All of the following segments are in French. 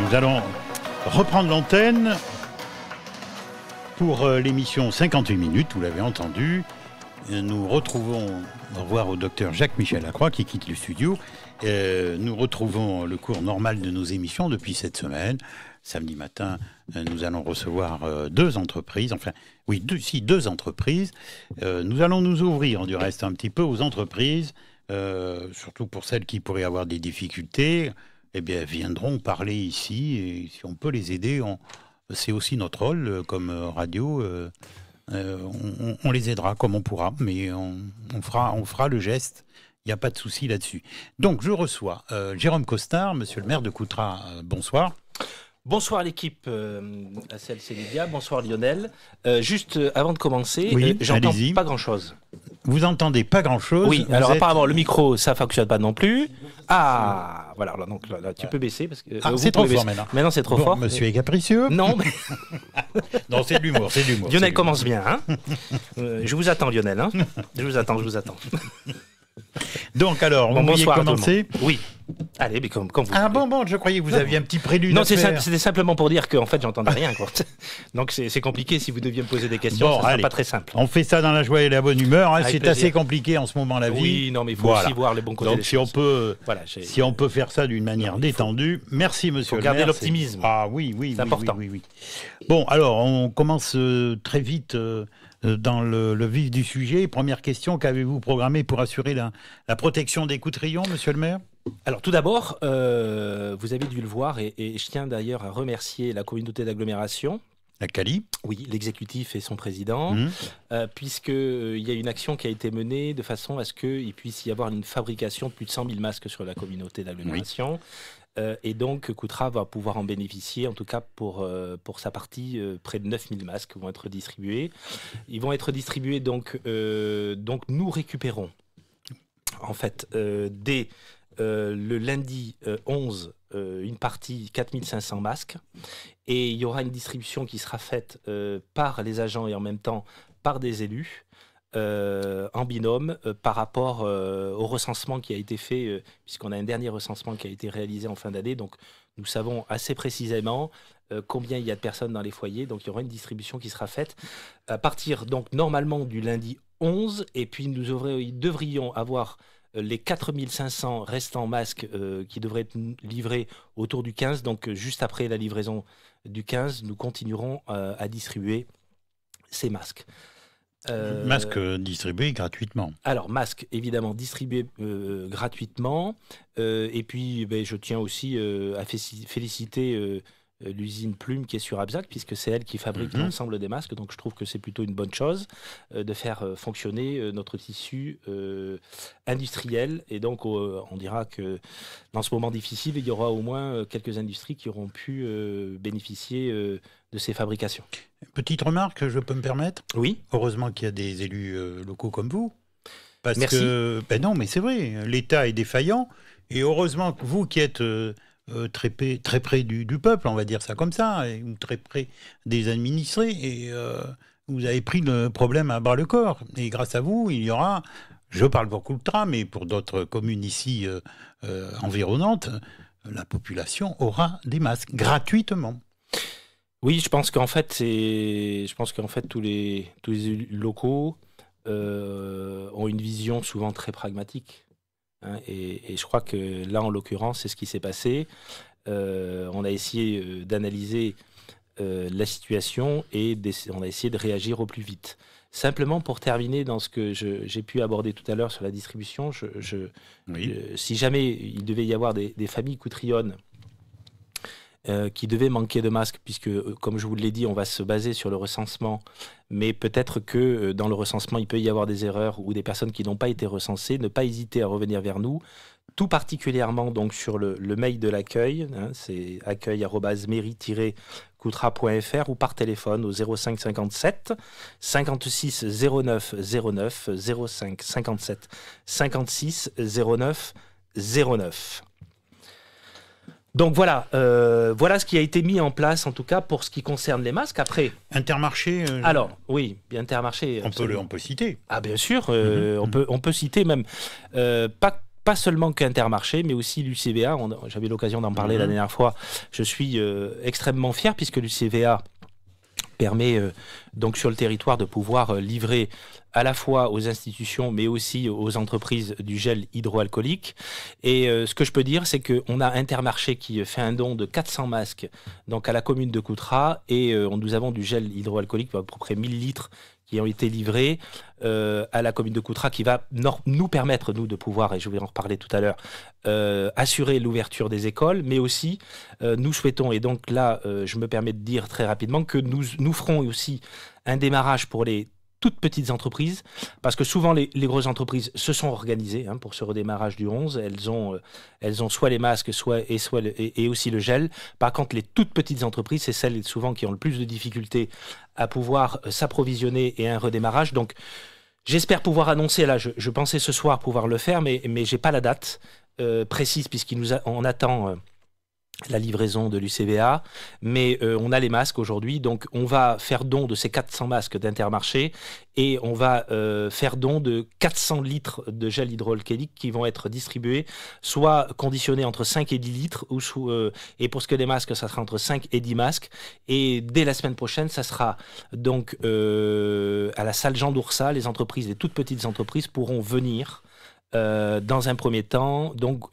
Nous allons reprendre l'antenne pour l'émission 58 minutes, vous l'avez entendu. Nous retrouvons, au revoir au docteur Jacques-Michel Lacroix qui quitte le studio. Nous retrouvons le cours normal de nos émissions depuis cette semaine. Samedi matin, nous allons recevoir deux entreprises, deux entreprises. Nous allons nous ouvrir, du reste, un petit peu aux entreprises, surtout pour celles qui pourraient avoir des difficultés. Eh bien, elles viendront parler ici, et si on peut les aider, c'est aussi notre rôle comme radio. On les aidera comme on pourra, mais on fera le geste. Il n'y a pas de souci là-dessus. Donc, je reçois Jérôme Costard, monsieur le maire de Coutras. Bonsoir. Bonsoir l'équipe ACLC Lydia, bonsoir Lionel. Juste avant de commencer, oui, j'entends allez-y. pas grand-chose. Vous entendez pas grand-chose? Oui, alors apparemment le micro, ça fonctionne pas non plus. Ah, voilà, donc là, tu peux baisser. Parce que, c'est trop fort maintenant. Maintenant c'est trop fort. Monsieur est capricieux? Non, mais... Non, c'est de l'humour, c'est de l'humour. Lionel commence bien, hein. Je vous attends Lionel, hein. Je vous attends. Donc alors, vous vouliez commencer? Oui. Allez, mais comme vous. Ah bon, je croyais que vous aviez un petit prélude. Non, c'était simplement pour dire qu'en fait, j'entendais rien, quoi. Donc c'est compliqué si vous deviez me poser des questions, ça sera pas très simple. On fait ça dans la joie et la bonne humeur. Hein, c'est assez compliqué en ce moment la vie. Oui, non, mais il faut aussi voir les bons côtés. Donc des si choses. si on peut faire ça d'une manière détendue, merci monsieur le maire. Faut garder l'optimisme. Ah oui, c'est important. Oui. Bon, alors on commence très vite. Dans le vif du sujet, première question, qu'avez-vous programmé pour assurer la protection des Coutrillons, monsieur le maire? Alors tout d'abord, vous avez dû le voir, et je tiens d'ailleurs à remercier la communauté d'agglomération. La CALI? Oui, l'exécutif et son président, puisqu'il y a une action qui a été menée de façon à ce qu'il puisse y avoir une fabrication de plus de 100 000 masques sur la communauté d'agglomération. Oui. Et donc, Coutras va pouvoir en bénéficier, en tout cas pour sa partie, près de 9 000 masques vont être distribués. Ils vont être distribués, donc nous récupérons, en fait, dès le lundi 11, une partie 4 500 masques. Et il y aura une distribution qui sera faite par les agents et en même temps par des élus. En binôme par rapport au recensement qui a été fait, puisqu'on a un dernier recensement qui a été réalisé en fin d'année, donc nous savons assez précisément combien il y a de personnes dans les foyers, donc il y aura une distribution qui sera faite à partir donc normalement du lundi 11, et puis nous devrions avoir les 4 500 restants masques qui devraient être livrés autour du 15, donc juste après la livraison du 15, nous continuerons à distribuer ces masques. Masques distribués gratuitement. Alors, masques évidemment distribués gratuitement. Et puis, je tiens aussi à féliciter l'usine Plume qui est sur Abzac, puisque c'est elle qui fabrique l'ensemble des masques. Donc, je trouve que c'est plutôt une bonne chose de faire fonctionner notre tissu industriel. Et donc, on dira que dans ce moment difficile, il y aura au moins quelques industries qui auront pu bénéficier de ces fabrications. Petite remarque, je peux me permettre? Oui. Heureusement qu'il y a des élus locaux comme vous. Parce Merci. Que, non, mais c'est vrai, l'État est défaillant. Et heureusement que vous qui êtes très près du peuple, on va dire ça comme ça, ou très près des administrés, et vous avez pris le problème à bras le corps. Et grâce à vous, il y aura, je parle pour Coutras, mais pour d'autres communes ici environnantes, la population aura des masques gratuitement. Oui, je pense qu'en fait, tous les élus locaux ont une vision souvent très pragmatique. Hein, et je crois que là, en l'occurrence, c'est ce qui s'est passé. On a essayé d'analyser la situation et on a essayé de réagir au plus vite. Simplement, pour terminer dans ce que j'ai pu aborder tout à l'heure sur la distribution, si jamais il devait y avoir des familles coutrillonnes qui devaient manquer de masques, puisque, comme je vous l'ai dit, on va se baser sur le recensement, mais peut-être que dans le recensement, il peut y avoir des erreurs ou des personnes qui n'ont pas été recensées, ne pas hésiter à revenir vers nous, tout particulièrement donc sur le mail de l'accueil, hein, c'est accueil@mairie-coutras.fr, ou par téléphone au 05 57 56 09 09, 05 57 56 09 09. Donc voilà ce qui a été mis en place, en tout cas pour ce qui concerne les masques. Après, Intermarché. Alors oui, Intermarché. On peut citer. Ah bien sûr, on peut citer même pas pas seulement qu'Intermarché, mais aussi l'UCVA. J'avais l'occasion d'en parler la dernière fois. Je suis extrêmement fier puisque l'UCVA permet donc sur le territoire de pouvoir livrer à la fois aux institutions mais aussi aux entreprises du gel hydroalcoolique. Et ce que je peux dire, c'est qu'on a Intermarché qui fait un don de 400 masques donc à la commune de Coutras et nous avons du gel hydroalcoolique à peu près 1000 litres qui ont été livrés à la commune de Coutras, qui va nous permettre, nous, de pouvoir, et je vais en reparler tout à l'heure, assurer l'ouverture des écoles, mais aussi, nous souhaitons, et donc là, je me permets de dire très rapidement, que nous ferons aussi un démarrage pour les toutes petites entreprises, parce que souvent les grosses entreprises se sont organisées pour ce redémarrage du 11. Elles ont soit les masques, et aussi le gel. Par contre, les toutes petites entreprises, c'est celles souvent qui ont le plus de difficultés à pouvoir s'approvisionner et un redémarrage. Donc, j'espère pouvoir annoncer, là, je pensais ce soir pouvoir le faire, mais j'ai pas la date précise, puisqu'on attend la livraison de l'UCVA, mais on a les masques aujourd'hui, donc on va faire don de ces 400 masques d'Intermarché et on va faire don de 400 litres de gel hydroalcoolique qui vont être distribués, soit conditionnés entre 5 et 10 litres, et pour ce que des masques, ça sera entre 5 et 10 masques, et dès la semaine prochaine, ça sera donc à la salle Jean d'Oursa, les entreprises, les toutes petites entreprises pourront venir dans un premier temps, donc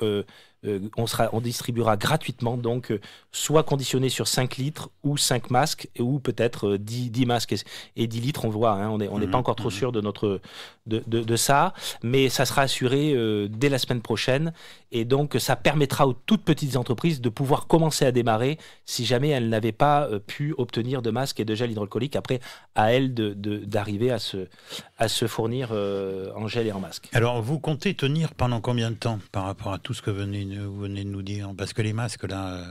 on distribuera gratuitement, donc soit conditionné sur 5 litres ou 5 masques, ou peut-être 10 masques et 10 litres, on voit, on n'est pas encore trop sûr de ça, mais ça sera assuré dès la semaine prochaine, et donc ça permettra aux toutes petites entreprises de pouvoir commencer à démarrer si jamais elles n'avaient pas pu obtenir de masques et de gel hydroalcoolique. Après, à elles d'arriver à se fournir en gel et en masque. Alors, vous comptez tenir pendant combien de temps par rapport à tout ce que vous venez de nous dire? Parce que les masques, là,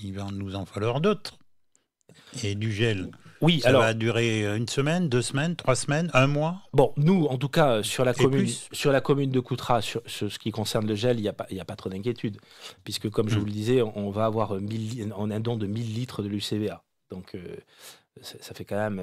il va nous en falloir d'autres. Et du gel. Oui, ça va durer 1 semaine, 2 semaines, 3 semaines, 1 mois? Bon, nous, en tout cas, sur la commune de Coutras, sur ce qui concerne le gel, il n'y a pas trop d'inquiétude. Puisque, comme je vous le disais, on va avoir un don de 1000 litres de l'UCVA. Donc, ça fait quand même...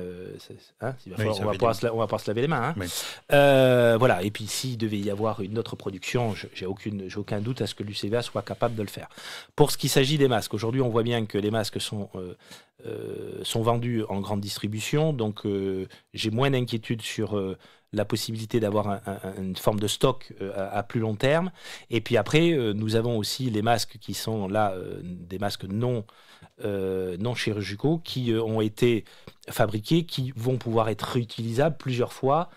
on va pouvoir se laver les mains. Oui. Voilà. Et puis, s'il devait y avoir une autre production, j'ai aucun doute à ce que l'UCVA soit capable de le faire. Pour ce qui s'agit des masques, aujourd'hui, on voit bien que les masques sont vendus en grande distribution. Donc, j'ai moins d'inquiétude sur la possibilité d'avoir une forme de stock à plus long terme. Et puis après, nous avons aussi les masques qui sont là, des masques non chirurgicaux qui ont été fabriqués, qui vont pouvoir être réutilisables plusieurs fois,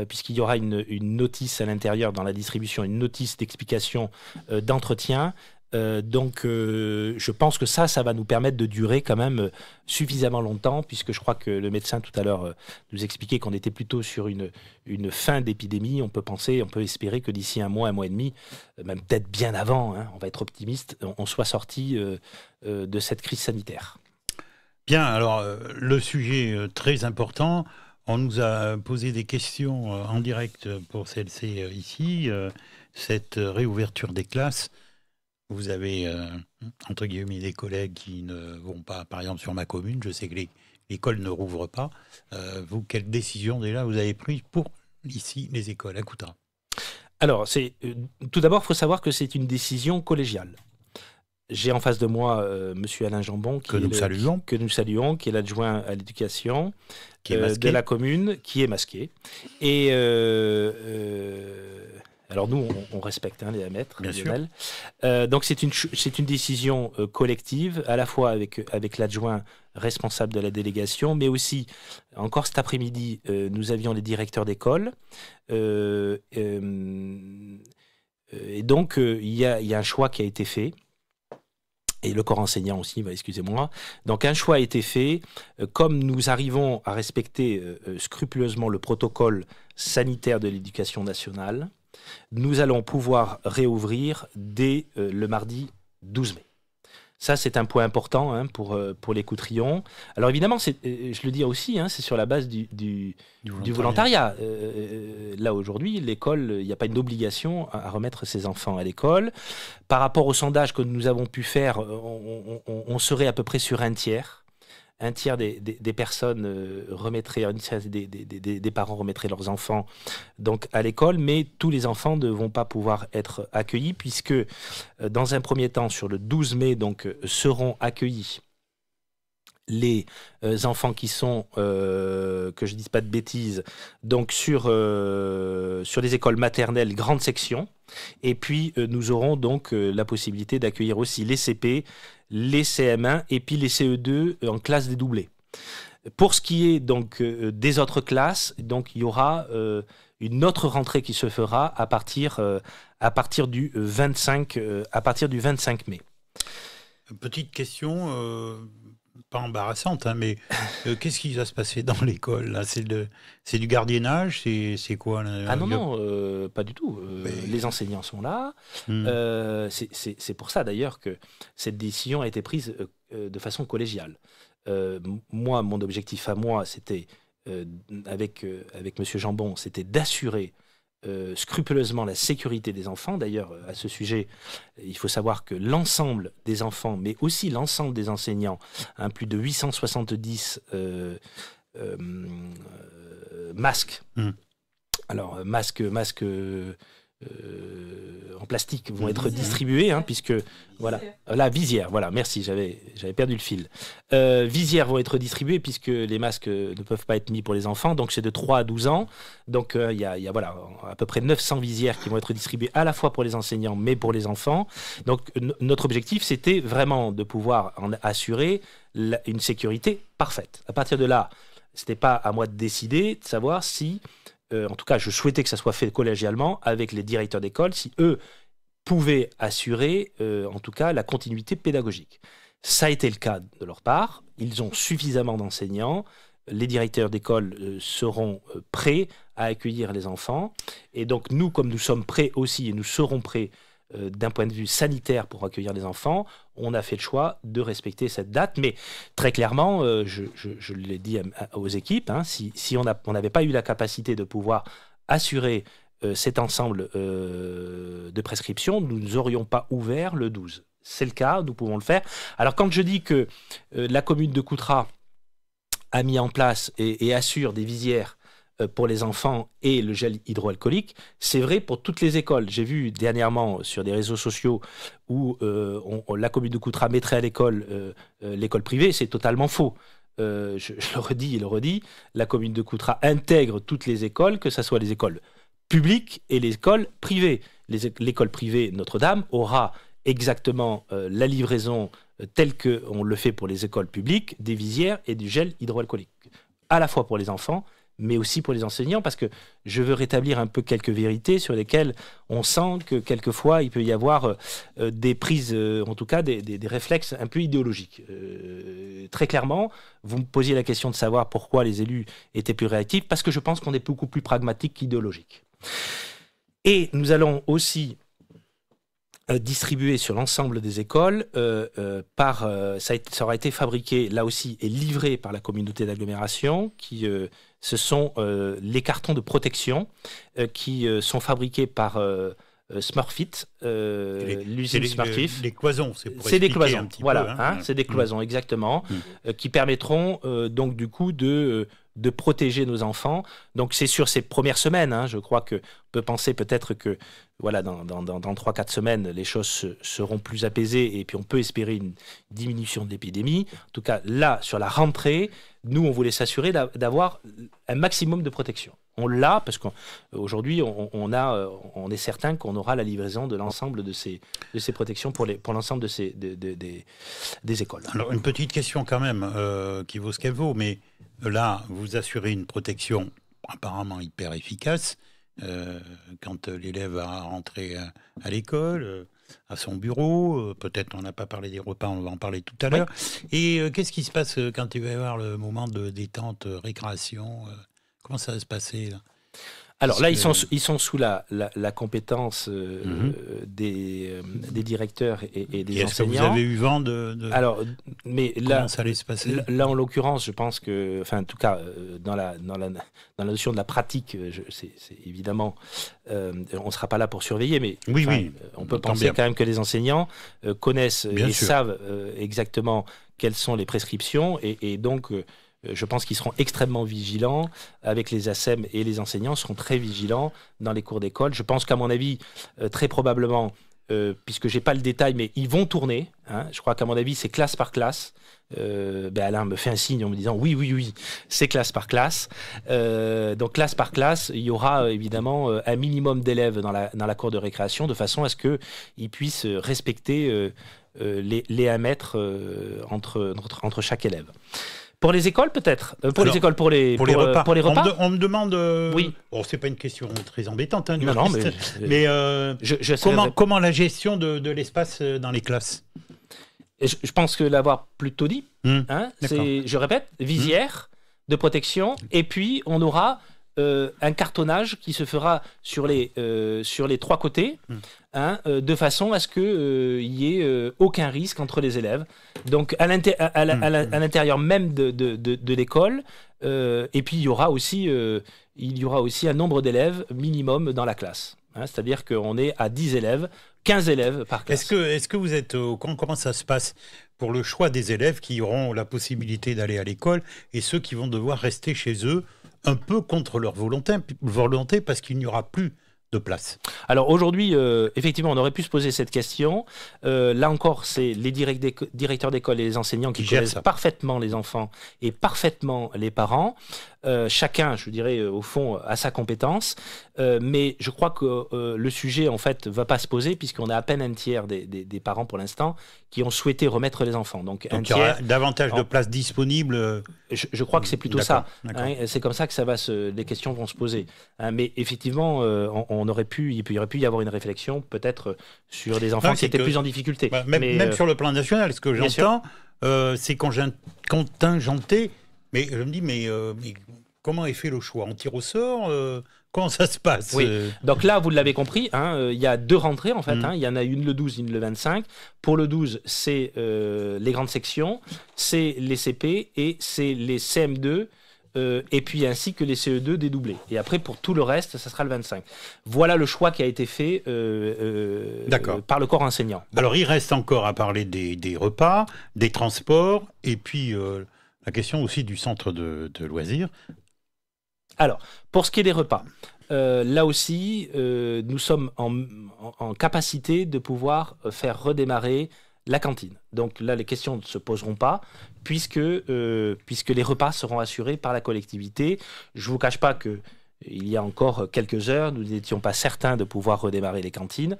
puisqu'il y aura une notice à l'intérieur dans la distribution, une notice d'explication d'entretien. Donc, je pense que ça va nous permettre de durer quand même suffisamment longtemps, puisque je crois que le médecin tout à l'heure nous expliquait qu'on était plutôt sur une fin d'épidémie. On peut espérer que d'ici 1 mois, 1 mois et demi, même peut-être bien avant, on va être optimiste, on soit sorti de cette crise sanitaire. Bien, alors le sujet très important, on nous a posé des questions en direct pour CLC ici, cette réouverture des classes. Vous avez, entre guillemets, des collègues qui ne vont pas, par exemple, sur ma commune. Je sais que l'école ne rouvre pas. Vous, quelle décision, déjà, vous avez prise pour, ici, les écoles à Coutras? Alors, tout d'abord, il faut savoir que c'est une décision collégiale. J'ai en face de moi M. Alain Jambon, que nous saluons, qui est l'adjoint à l'éducation de la commune, qui est masqué. Et... alors nous, on respecte les maîtres, bien sûr. Donc c'est une décision collective, à la fois avec l'adjoint responsable de la délégation, mais aussi, encore cet après-midi, nous avions les directeurs d'école. Et donc, il y a un choix qui a été fait. Et le corps enseignant aussi, excusez-moi. Donc un choix a été fait. Comme nous arrivons à respecter scrupuleusement le protocole sanitaire de l'éducation nationale, nous allons pouvoir réouvrir dès le mardi 12 mai. Ça, c'est un point important pour les Coutrions. Alors évidemment, je le dis aussi, c'est sur la base du volontariat. Là, aujourd'hui, l'école, il n'y a pas une obligation à remettre ses enfants à l'école. Par rapport au sondage que nous avons pu faire, on serait à peu près sur un tiers un tiers des personnes remettraient, un tiers des parents remettraient leurs enfants donc à l'école, mais tous les enfants ne vont pas pouvoir être accueillis puisque dans un premier temps, sur le 12 mai, donc, seront accueillis les enfants qui sont, que je ne dise pas de bêtises, donc sur les écoles maternelles grande section. Et puis, nous aurons donc la possibilité d'accueillir aussi les CP, les CM1 et puis les CE2 en classe dédoublée. Pour ce qui est donc des autres classes, donc il y aura une autre rentrée qui se fera à partir du 25 mai. Petite question, pas embarrassante, hein, mais qu'est-ce qui va se passer dans l'école là? C'est du gardiennage? C'est quoi là? Ah non, pas du tout. Les enseignants sont là. C'est pour ça d'ailleurs que cette décision a été prise de façon collégiale. Moi, mon objectif à moi, c'était, avec M. Jambon, c'était d'assurer scrupuleusement la sécurité des enfants. D'ailleurs, à ce sujet, il faut savoir que l'ensemble des enfants, mais aussi l'ensemble des enseignants, plus de 870 masques. Alors, masques en plastique vont être distribués, puisque voilà, la visière, voilà, merci, j'avais perdu le fil. Visières vont être distribuées puisque les masques ne peuvent pas être mis pour les enfants, donc c'est de 3 à 12 ans. Donc il y a voilà, à peu près 900 visières qui vont être distribuées à la fois pour les enseignants mais pour les enfants. Donc notre objectif, c'était vraiment de pouvoir en assurer une sécurité parfaite. À partir de là, c'était pas à moi de décider, de savoir si en tout cas, je souhaitais que ça soit fait collégialement avec les directeurs d'école, si eux pouvaient assurer, en tout cas, la continuité pédagogique. Ça a été le cas de leur part. Ils ont suffisamment d'enseignants. Les directeurs d'école seront prêts à accueillir les enfants. Et donc, nous, comme nous sommes prêts aussi, et nous serons prêts d'un point de vue sanitaire pour accueillir les enfants, on a fait le choix de respecter cette date. Mais très clairement, je l'ai dit aux équipes, si on n'avait pas eu la capacité de pouvoir assurer cet ensemble de prescriptions, nous n'aurions pas ouvert le 12. C'est le cas, nous pouvons le faire. Alors quand je dis que la commune de Coutras a mis en place et assure des visières pour les enfants et le gel hydroalcoolique, c'est vrai pour toutes les écoles. J'ai vu dernièrement sur des réseaux sociaux où la commune de Coutras mettrait à l'école privée, c'est totalement faux. Je le redis et le redis, la commune de Coutras intègre toutes les écoles, que ce soit les écoles publiques et les écoles privées. L'école privée Notre-Dame aura exactement la livraison telle qu'on le fait pour les écoles publiques, des visières et du gel hydroalcoolique, à la fois pour les enfants mais aussi pour les enseignants, parce que je veux rétablir un peu quelques vérités sur lesquelles on sent que quelquefois il peut y avoir des prises, en tout cas des réflexes un peu idéologiques. Très clairement, vous me posiez la question de savoir pourquoi les élus étaient plus réactifs, parce que je pense qu'on est beaucoup plus pragmatique qu'idéologique. Et nous allons aussi distribué sur l'ensemble des écoles, ça aura été fabriqué là aussi et livré par la communauté d'agglomération, ce sont les cartons de protection qui sont fabriqués par Smurfit, l'usine Smurfit. Les cloisons, c'est des cloisons, un petit voilà, peu, c'est des cloisons exactement, qui permettront donc du coup de protéger nos enfants. Donc c'est sur ces premières semaines, je crois qu'on peut penser peut-être que voilà, dans 3-4 semaines, les choses seront plus apaisées et puis on peut espérer une diminution de l'épidémie. En tout cas, là, sur la rentrée, nous, on voulait s'assurer d'avoir un maximum de protection. On l'a parce qu'aujourd'hui, on est certain qu'on aura la livraison de l'ensemble de ces protections pour l'ensemble des écoles. Alors, une petite question quand même, qui vaut ce qu'elle vaut, mais là, vous assurez une protection apparemment hyper efficace quand l'élève va rentrer à l'école, à son bureau. Peut-être on n'a pas parlé des repas, on va en parler tout à l'heure. Et qu'est-ce qui se passe quand il va y avoir le moment de détente, récréation? Comment ça va se passer là? Alors là, ils sont sous la compétence des directeurs et des enseignants. Est-ce que vous avez eu vent de... Alors, mais comment là, ça allait se passer? Là, en l'occurrence, je pense que, enfin, en tout cas, dans la notion de la pratique, c'est évidemment, on ne sera pas là pour surveiller, mais on peut penser quand même que les enseignants connaissent savent exactement quelles sont les prescriptions et donc... je pense qu'ils seront extrêmement vigilants avec les ASEM et les enseignants seront très vigilants dans les cours d'école. Je pense qu'à mon avis, très probablement, puisque j'ai pas le détail, mais ils vont tourner. Hein, je crois qu'à mon avis, c'est classe par classe. Alain me fait un signe en me disant oui, c'est classe par classe. Donc classe par classe, il y aura évidemment un minimum d'élèves dans la cour de récréation de façon à ce qu'ils puissent respecter les 1 mètre entre chaque élève. Pour les écoles, peut-être. Pour les repas. On me demande. Oui. Bon, c'est pas une question très embêtante. Hein, non, mais comment la gestion de l'espace dans les classes? Je pense que l'avoir plutôt dit. C'est, je répète, visière de protection. Et puis, on aura un cartonnage qui se fera sur les 3 côtés, de façon à ce qu'il n'y ait aucun risque entre les élèves. Donc à l'intérieur même de l'école, et puis il y aura aussi un nombre d'élèves minimum dans la classe. C'est-à-dire qu'on est à 10 élèves, 15 élèves par classe. Est-ce que vous êtes comment ça se passe pour le choix des élèves qui auront la possibilité d'aller à l'école et ceux qui vont devoir rester chez eux un peu contre leur volonté parce qu'il n'y aura plus de place? Alors aujourd'hui, effectivement, on aurait pu se poser cette question. Là encore, c'est les directeurs d'école et les enseignants qui connaissent parfaitement les enfants et parfaitement les parents. Chacun, je dirais, au fond, a sa compétence. Mais je crois que le sujet, en fait, ne va pas se poser puisqu'on a à peine un tiers des parents, pour l'instant, qui ont souhaité remettre les enfants. Donc un tiers, il y aura davantage de places disponibles. Je crois que c'est plutôt ça. C'est comme ça que les questions vont se poser. Mais effectivement, il aurait pu y avoir une réflexion, peut-être, sur des enfants qui étaient plus en difficulté. Même sur le plan national, ce que j'entends, c'est contingenté. Mais je me dis, mais comment est fait le choix? On tire au sort? Comment ça se passe? Oui. Donc là, vous l'avez compris, il y a 2 rentrées en fait. Il y en a une le 12, une le 25. Pour le 12, c'est les grandes sections, c'est les CP et c'est les CM2. Et puis ainsi que les CE2 dédoublés. Et après, pour tout le reste, ça sera le 25. Voilà le choix qui a été fait par le corps enseignant. Alors, il reste encore à parler des repas, des transports, et puis la question aussi du centre de loisirs. Alors, pour ce qui est des repas, là aussi, nous sommes en capacité de pouvoir faire redémarrer la cantine. Donc là, les questions ne se poseront pas, puisque les repas seront assurés par la collectivité. Je ne vous cache pas qu'il y a encore quelques heures, nous n'étions pas certains de pouvoir redémarrer les cantines.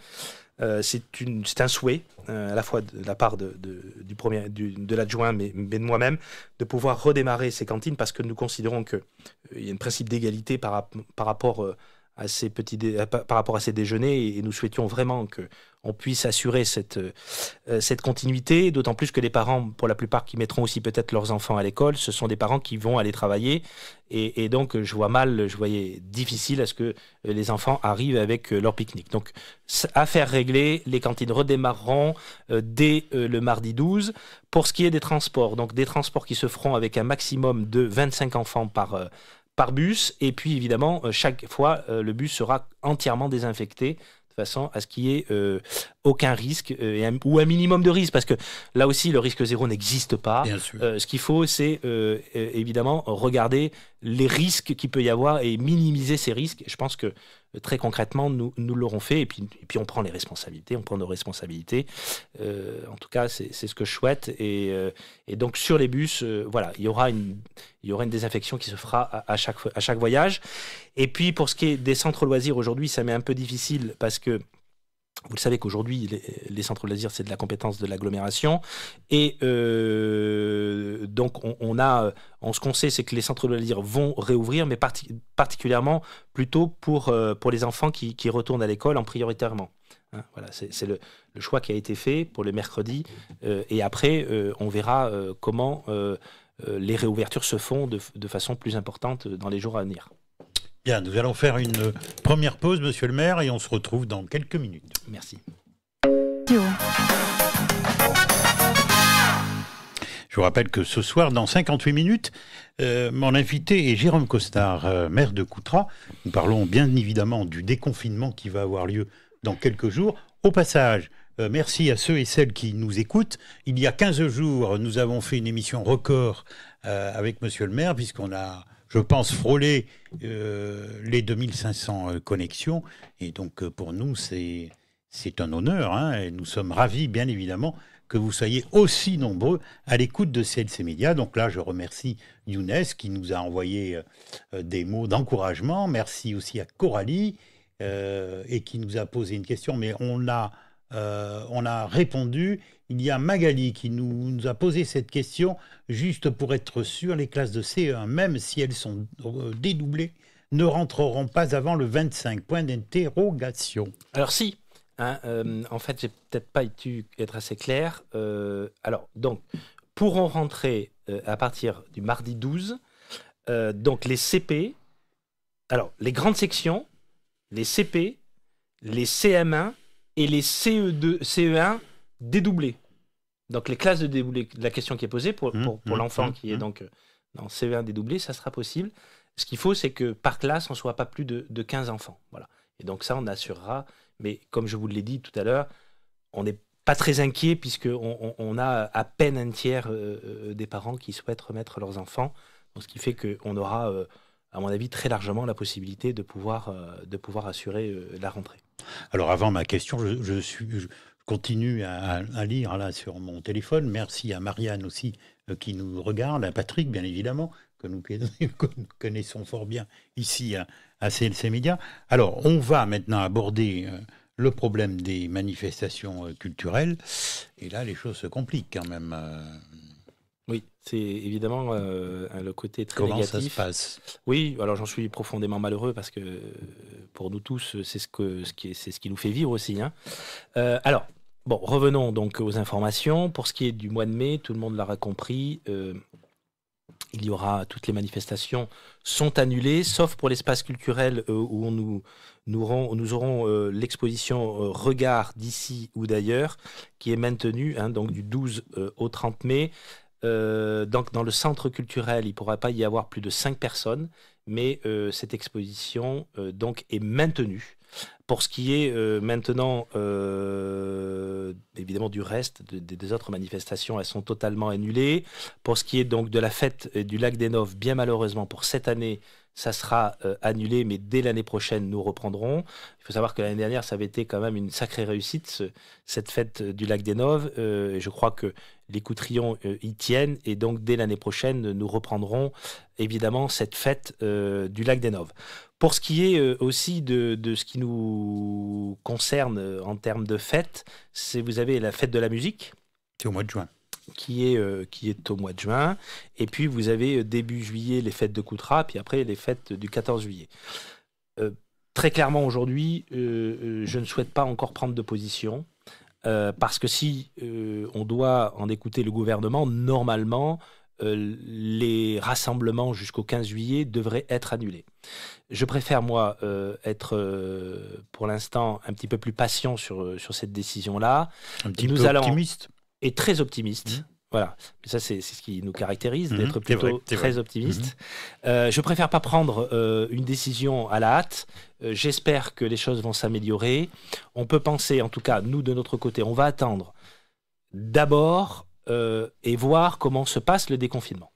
C'est un souhait, à la fois de la part de l'adjoint, mais de moi-même, de pouvoir redémarrer ces cantines, parce que nous considérons qu'il y a un principe d'égalité par rapport à ces déjeuners, et nous souhaitions vraiment qu'on puisse assurer cette continuité, d'autant plus que les parents, pour la plupart, qui mettront aussi peut-être leurs enfants à l'école, ce sont des parents qui vont aller travailler, et donc je voyais difficile à ce que les enfants arrivent avec leur pique-nique. Donc, affaire réglée, les cantines redémarreront dès le mardi 12. Pour ce qui est des transports, donc des transports qui se feront avec un maximum de 25 enfants par bus, et puis évidemment, chaque fois, le bus sera entièrement désinfecté, de façon à ce qu'il n'y ait aucun risque, ou un minimum de risque, parce que là aussi, le risque zéro n'existe pas. Bien sûr. Ce qu'il faut, c'est évidemment regarder les risques qu'il peut y avoir et minimiser ces risques. Je pense que très concrètement, nous l'aurons fait, et puis on prend les responsabilités, on prend nos responsabilités. En tout cas, c'est ce que je souhaite. Et donc sur les bus, voilà, il y aura une désinfection qui se fera à chaque voyage. Et puis pour ce qui est des centres loisirs, aujourd'hui, ça m'est un peu difficile parce que vous le savez qu'aujourd'hui, les centres de loisirs, c'est de la compétence de l'agglomération. Et donc, ce qu'on sait, c'est que les centres de loisirs vont réouvrir, mais particulièrement plutôt pour les enfants qui retournent à l'école prioritairement. Voilà, c'est le choix qui a été fait pour le mercredi. Et après, on verra comment les réouvertures se font de façon plus importante dans les jours à venir. Bien, nous allons faire une première pause, monsieur le maire, et on se retrouve dans quelques minutes. Merci. Je vous rappelle que ce soir, dans 58 minutes, mon invité est Jérôme Costard, maire de Coutras. Nous parlons bien évidemment du déconfinement qui va avoir lieu dans quelques jours. Au passage, merci à ceux et celles qui nous écoutent. Il y a 15 jours, nous avons fait une émission record avec monsieur le maire, puisqu'on a, je pense, frôlé les 2500 connexions. Et donc, pour nous, c'est un honneur, hein, et nous sommes ravis, bien évidemment, que vous soyez aussi nombreux à l'écoute de CLC Média. Donc là, je remercie Younes qui nous a envoyé des mots d'encouragement. Merci aussi à Coralie et qui nous a posé une question, mais on a répondu. Il y a Magali qui nous a posé cette question, juste pour être sûr, les classes de CE1, même si elles sont dédoublées, ne rentreront pas avant le 25, point d'interrogation. Alors si. En fait, j'ai peut-être pas été être assez clair. Alors, donc, pourront rentrer à partir du mardi 12, donc les CP, alors les grandes sections, les CP, les CM1 et les CE2, CE1 dédoublés. Donc les classes de dédoublés, la question qui est posée pour l'enfant qui est donc dans CE1 dédoublé, ça sera possible. Ce qu'il faut, c'est que par classe, on ne soit pas plus de 15 enfants. Voilà. Et donc ça, on assurera. Mais comme je vous l'ai dit tout à l'heure, on n'est pas très inquiet puisqu'on a à peine un tiers des parents qui souhaitent remettre leurs enfants. Donc, ce qui fait qu'on aura, à mon avis, très largement la possibilité de pouvoir assurer la rentrée. Alors avant ma question, je continue à lire là sur mon téléphone. Merci à Marianne aussi qui nous regarde, à Patrick bien évidemment, que nous connaissons fort bien ici à CLC Média. Alors, on va maintenant aborder le problème des manifestations culturelles. Et là, les choses se compliquent quand même. Oui, c'est évidemment le côté très négatif. Comment ça se passe? Oui, alors j'en suis profondément malheureux parce que pour nous tous, c'est ce qui nous fait vivre aussi. Hein. Alors, bon, revenons donc aux informations. Pour ce qui est du mois de mai, tout le monde l'aura compris. Il y aura, toutes les manifestations sont annulées, sauf pour l'espace culturel où nous aurons l'exposition Regard d'ici ou d'ailleurs, qui est maintenue donc du 12 au 30 mai. Donc dans le centre culturel, il ne pourra pas y avoir plus de 5 personnes, mais cette exposition donc est maintenue. Pour ce qui est maintenant, évidemment, du reste des autres manifestations, elles sont totalement annulées. Pour ce qui est donc de la fête du Lac des Noves, bien malheureusement, pour cette année, ça sera annulé, mais dès l'année prochaine, nous reprendrons. Il faut savoir que l'année dernière, ça avait été quand même une sacrée réussite, cette fête du Lac des Noves. Je crois que les Coutrillons y tiennent, et donc dès l'année prochaine, nous reprendrons évidemment cette fête du Lac des Noves. Pour ce qui est aussi de ce qui nous concerne en termes de fête, vous avez la fête de la musique. C'est au mois de juin. Qui est au mois de juin. Et puis, vous avez début juillet les fêtes de Coutras, puis après les fêtes du 14 juillet. Très clairement, aujourd'hui, je ne souhaite pas encore prendre de position, parce que si on doit en écouter le gouvernement, normalement, les rassemblements jusqu'au 15 juillet devraient être annulés. Je préfère, moi, être pour l'instant un petit peu plus patient sur cette décision-là. Un petit peu optimiste. Et très optimiste. Voilà. Mais ça, c'est ce qui nous caractérise, d'être plutôt très optimiste. Je préfère pas prendre une décision à la hâte. J'espère que les choses vont s'améliorer. On peut penser, en tout cas, nous, de notre côté, on va attendre d'abord et voir comment se passe le déconfinement.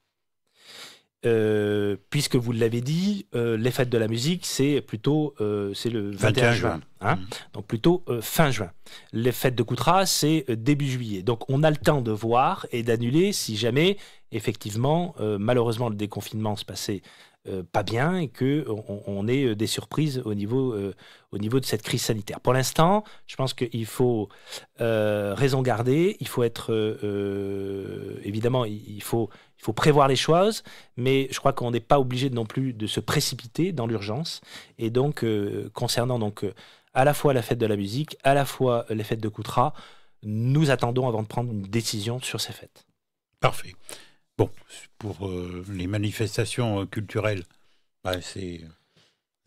Puisque vous l'avez dit, les fêtes de la musique, c'est plutôt c'est le 21 juin. Hein, donc plutôt fin juin. Les fêtes de Coutras, c'est début juillet. Donc on a le temps de voir et d'annuler si jamais, effectivement, malheureusement, le déconfinement se passait pas bien et qu'on ait des surprises au niveau de cette crise sanitaire. Pour l'instant, je pense qu'il faut raison garder, il faut être... évidemment, il faut prévoir les choses, mais je crois qu'on n'est pas obligé non plus de se précipiter dans l'urgence. Et donc, concernant donc, à la fois la fête de la musique, à la fois les fêtes de Coutras, nous attendons avant de prendre une décision sur ces fêtes. Parfait. Bon, pour les manifestations culturelles, c'est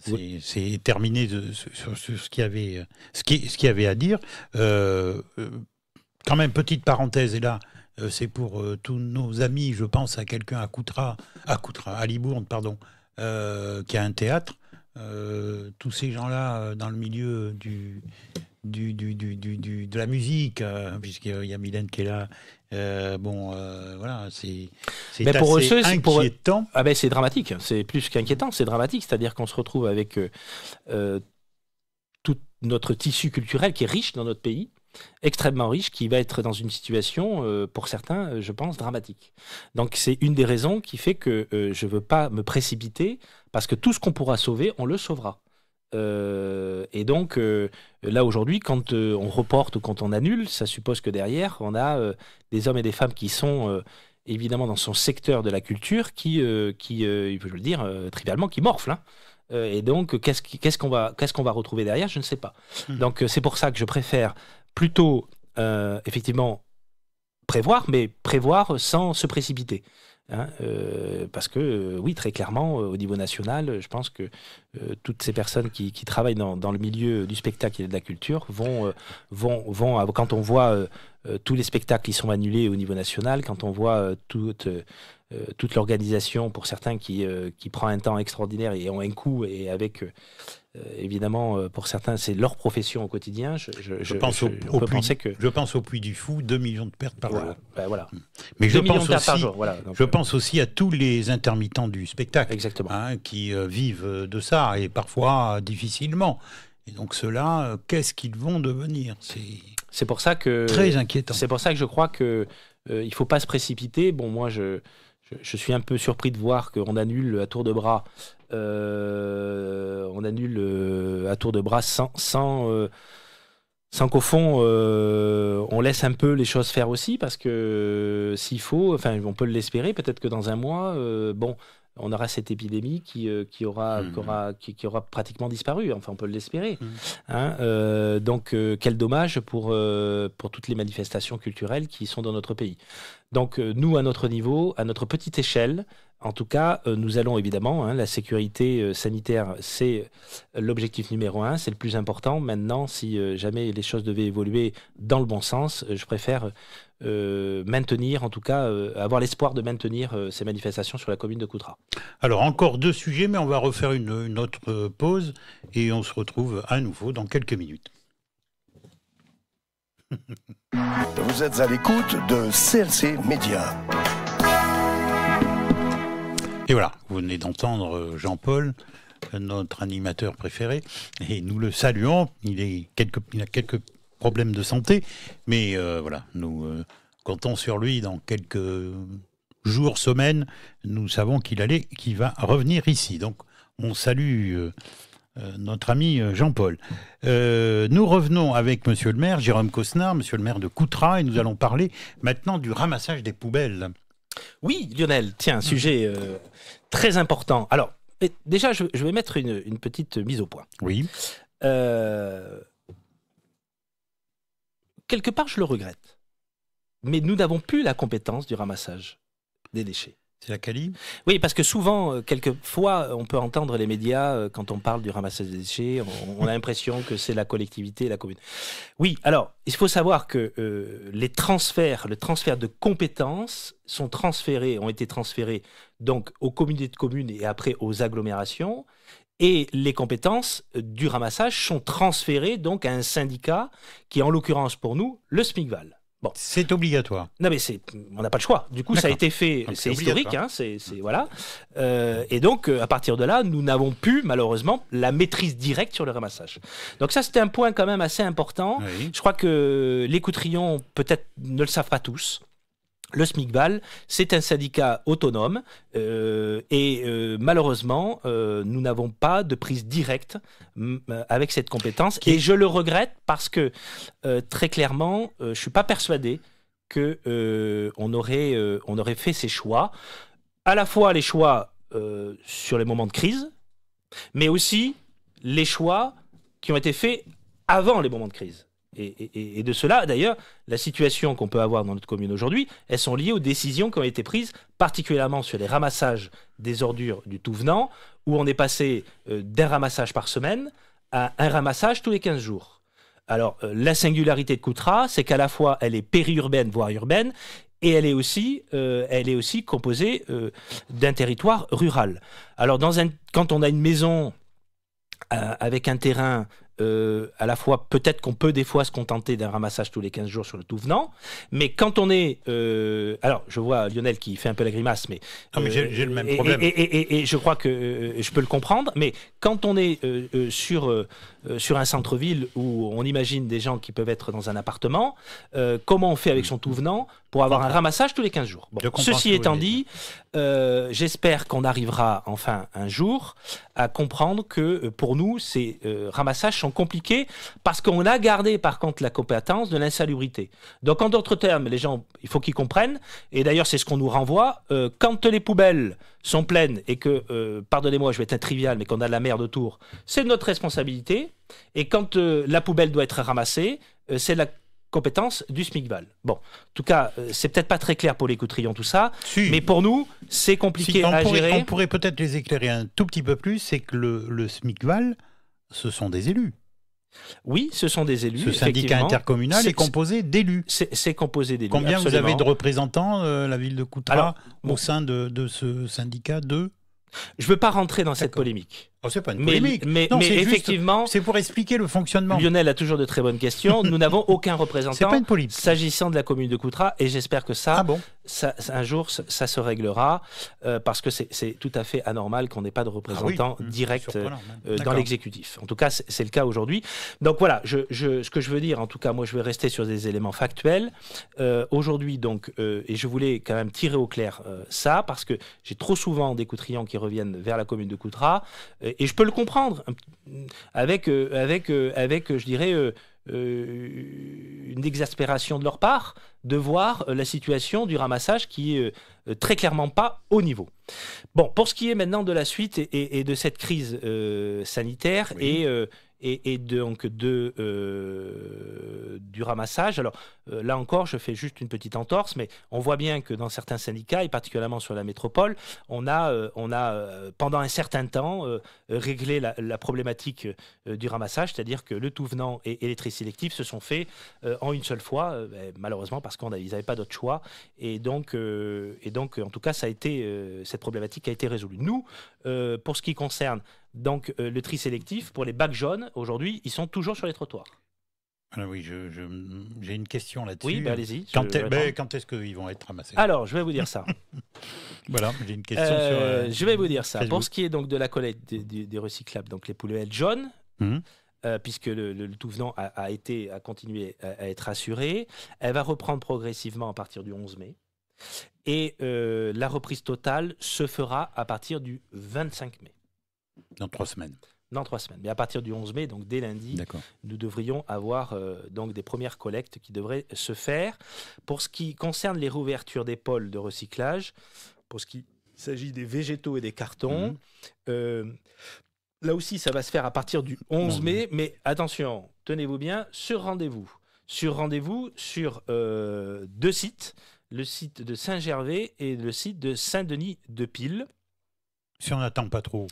C'est terminé sur ce qu'il y avait à dire. Quand même, petite parenthèse, et là, c'est pour tous nos amis, je pense à quelqu'un à Libourne, pardon, qui a un théâtre. Tous ces gens-là dans le milieu de la musique, puisqu'il y a Mylène qui est là. Voilà, c'est pour assez eux, inquiétant. C'est dramatique, c'est plus qu'inquiétant, c'est dramatique, c'est-à-dire qu'on se retrouve avec tout notre tissu culturel qui est riche dans notre pays, extrêmement riche, qui va être dans une situation, pour certains, je pense, dramatique. Donc c'est une des raisons qui fait que je ne veux pas me précipiter, parce que tout ce qu'on pourra sauver, on le sauvera. Et donc, là aujourd'hui, quand on reporte ou quand on annule, ça suppose que derrière, on a des hommes et des femmes qui sont évidemment dans son secteur de la culture qui je veux le dire trivialement, qui morflent. Hein. Et donc, qu'est-ce qu'on va retrouver derrière? Je ne sais pas. Donc, c'est pour ça que je préfère plutôt, effectivement, prévoir, mais prévoir sans se précipiter. Hein, parce que, oui, très clairement, au niveau national, je pense que toutes ces personnes qui travaillent dans le milieu du spectacle et de la culture vont quand on voit tous les spectacles qui sont annulés au niveau national, quand on voit toute l'organisation, pour certains qui prend un temps extraordinaire et ont un coût, et avec... évidemment, pour certains, c'est leur profession au quotidien. Je pense au Puy du Fou, 2 millions de pertes par jour. Voilà. Mais 2 millions de pertes par jour. Voilà. Donc, je pense aussi à tous les intermittents du spectacle. Exactement. Qui vivent de ça, et parfois difficilement. Et donc ceux-là, qu'est-ce qu'ils vont devenir? C'est pour ça que... Très inquiétant. C'est pour ça que je crois qu'il ne faut pas se précipiter. Bon, moi, je suis un peu surpris de voir qu'on annule à tour de bras. On annule à tour de bras sans qu'au fond on laisse un peu les choses faire aussi, parce que s'il faut, enfin on peut l'espérer, peut-être que dans un mois, on aura cette épidémie qui aura pratiquement disparu. Enfin, on peut l'espérer. Hein, donc, quel dommage pour toutes les manifestations culturelles qui sont dans notre pays. Donc, nous, à notre niveau, à notre petite échelle, en tout cas, nous allons évidemment, la sécurité sanitaire, c'est l'objectif numéro 1, c'est le plus important. Maintenant, si jamais les choses devaient évoluer dans le bon sens, je préfère maintenir, en tout cas, avoir l'espoir de maintenir ces manifestations sur la commune de Coutras. Alors, encore 2 sujets, mais on va refaire une autre pause et on se retrouve à nouveau dans quelques minutes. Vous êtes à l'écoute de CLC Média. Et voilà, vous venez d'entendre Jean-Paul, notre animateur préféré, et nous le saluons. Il a quelques problèmes de santé, mais voilà, nous comptons sur lui dans quelques jours, semaines. Nous savons qu'il va revenir ici. Donc, on salue notre ami Jean-Paul. Nous revenons avec Monsieur le maire, Jérôme Cosnard, Monsieur le maire de Coutras, et nous allons parler maintenant du ramassage des poubelles. Oui, Lionel, tiens, un sujet très important. Alors, déjà, je vais mettre une petite mise au point. Oui. Quelque part, je le regrette. Mais nous n'avons plus la compétence du ramassage des déchets. C'est la CALI ? Oui, parce que souvent, quelquefois, on peut entendre les médias, quand on parle du ramassage des déchets, on a l'impression que c'est la collectivité, la commune. Oui, alors, il faut savoir que le transfert de compétences ont été transférés donc aux communautés de communes et après aux agglomérations. Et les compétences du ramassage sont transférées donc à un syndicat qui est en l'occurrence pour nous le SMICVAL. Bon. C'est obligatoire. Non, mais on n'a pas le choix. Du coup, ça a été fait, donc, c'est historique, hein, voilà. Et donc, à partir de là, nous n'avons plus, malheureusement, la maîtrise directe sur le ramassage. Donc ça, c'était un point quand même assez important. Oui. Je crois que les Coutrions, peut-être, ne le savent pas tous. Le SMICVAL, c'est un syndicat autonome et malheureusement, nous n'avons pas de prise directe avec cette compétence. Et je le regrette parce que, très clairement, je ne suis pas persuadé qu'on aurait fait ces choix. À la fois les choix sur les moments de crise, mais aussi les choix qui ont été faits avant les moments de crise. Et de cela, d'ailleurs, la situation qu'on peut avoir dans notre commune aujourd'hui, elles sont liées aux décisions qui ont été prises, particulièrement sur les ramassages des ordures du tout venant, où on est passé d'un ramassage par semaine à un ramassage tous les 15 jours. Alors, la singularité de Coutras, c'est qu'à la fois, elle est périurbaine, voire urbaine, et elle est aussi composée d'un territoire rural. Alors, quand on a une maison avec un terrain, à la fois, peut-être qu'on peut des fois se contenter d'un ramassage tous les 15 jours sur le tout venant, mais quand on est... alors, je vois Lionel qui fait un peu la grimace, mais... Non, mais j'ai le même problème. Et je crois que je peux le comprendre, mais quand on est sur un centre-ville où on imagine des gens qui peuvent être dans un appartement, comment on fait avec son tout venant pour avoir un ramassage tous les 15 jours. Bon, ceci étant dit, j'espère qu'on arrivera enfin un jour à comprendre que pour nous, ces ramassages sont compliqués parce qu'on a gardé par contre la compétence de l'insalubrité. Donc en d'autres termes, les gens, il faut qu'ils comprennent, et d'ailleurs c'est ce qu'on nous renvoie, quand les poubelles sont pleines et que, pardonnez-moi, je vais être un trivial, mais qu'on a de la merde autour, c'est de notre responsabilité, et quand la poubelle doit être ramassée, c'est la compétence du SMICVAL. Bon, en tout cas, c'est peut-être pas très clair pour les Coutrillons tout ça, mais pour nous, c'est compliqué à gérer. On pourrait peut-être les éclairer un tout petit peu plus, c'est que le SMICVAL, ce sont des élus. Oui, ce sont des élus. Ce syndicat intercommunal est composé d'élus. C'est composé d'élus. Combien absolument. vous avez de représentants, la ville de Coutras, au sein de ce syndicat de... Je ne veux pas rentrer dans cette polémique. Oh, c'est pas une polémique. Mais effectivement, c'est pour expliquer le fonctionnement. Lionel a toujours de très bonnes questions. Nous n'avons aucun représentant. C'est pas une polémique. S'agissant de la commune de Coutras, et j'espère que un jour, ça se réglera, parce que c'est tout à fait anormal qu'on n'ait pas de représentant direct dans l'exécutif. En tout cas, c'est le cas aujourd'hui. Donc voilà, ce que je veux dire, en tout cas, moi, je vais rester sur des éléments factuels. Aujourd'hui, donc, et je voulais quand même tirer au clair ça, parce que j'ai trop souvent des Coutrillons qui reviennent vers la commune de Coutras, et je peux le comprendre, avec je dirais, une exaspération de leur part, de voir la situation du ramassage qui est très clairement pas au niveau. Bon, pour ce qui est maintenant de la suite et de cette crise sanitaire et donc du ramassage. Alors là encore, je fais juste une petite entorse, mais on voit bien que dans certains syndicats, et particulièrement sur la métropole, on a pendant un certain temps réglé la problématique du ramassage, c'est-à-dire que le tout venant et les tri sélectifs se sont faits en une seule fois, malheureusement parce qu'ils n'avaient pas d'autre choix, et donc en tout cas, cette problématique a été résolue. Nous, pour ce qui concerne donc le tri sélectif, pour les bacs jaunes, aujourd'hui, ils sont toujours sur les trottoirs. Ah oui, j'ai une question là-dessus. Oui, allez-y. Quand est-ce qu'ils vont être ramassés? Alors, je vais vous dire ça. Voilà, j'ai une question sur... je vais vous dire ça. Facebook. Pour ce qui est donc de la collecte des recyclables, donc les poubelles jaunes, puisque le tout venant a continué à être assuré, elle va reprendre progressivement à partir du 11 mai. Et la reprise totale se fera à partir du 25 mai. Dans 3 semaines. Dans 3 semaines. Mais à partir du 11 mai, donc dès lundi, nous devrions avoir donc des premières collectes qui devraient se faire. Pour ce qui concerne les réouvertures des pôles de recyclage, pour ce qui s'agit des végétaux et des cartons, là aussi, ça va se faire à partir du 11 mai. Mais attention, tenez-vous bien, sur rendez-vous. Sur rendez-vous sur 2 sites, le site de Saint-Gervais et le site de Saint-Denis-de-Pile. Si on n'attend pas trop.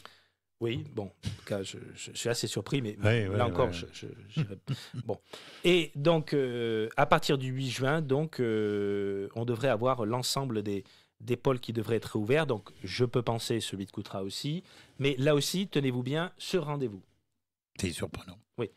Oui, bon, en tout cas, je suis assez surpris, mais là encore, bon. Et donc, à partir du 8 juin, donc, on devrait avoir l'ensemble des pôles qui devraient être ouverts. Donc, je peux penser celui de Coutras aussi. Mais là aussi, tenez-vous bien, sur rendez-vous. C'est surprenant. Oui.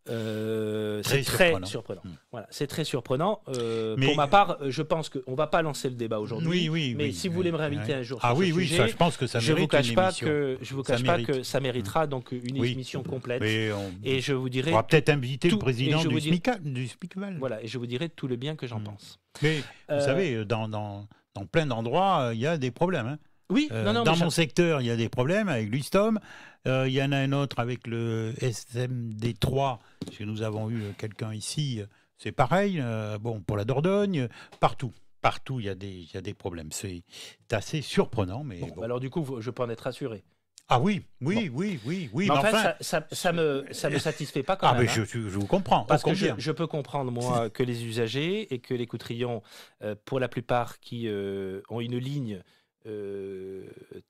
C'est très surprenant. Voilà, c'est très surprenant. Pour ma part, je pense qu'on ne va pas lancer le débat aujourd'hui. Mais si vous voulez me réinviter un jour sur ce sujet, ça, je pense que ça mérite une émission. Je ne vous cache pas que ça méritera donc une émission complète. Et je vous dirai... On va peut-être inviter le président du SMICVAL. Voilà, et je vous dirai tout le bien que j'en pense. Mais vous savez, dans plein d'endroits, il y a des problèmes. Hein. Oui, dans mon secteur, il y a des problèmes avec l'Ustom. Il y en a un autre avec le SMD3, parce que nous avons eu quelqu'un ici. C'est pareil, pour la Dordogne, partout, il y a des problèmes. C'est assez surprenant. Mais Alors du coup, je peux en être rassuré. Ah oui. Mais enfin, ça me satisfait pas quand même. Je vous comprends. Parce que je peux comprendre, moi, que les usagers et que les Coutrillons, pour la plupart qui ont une ligne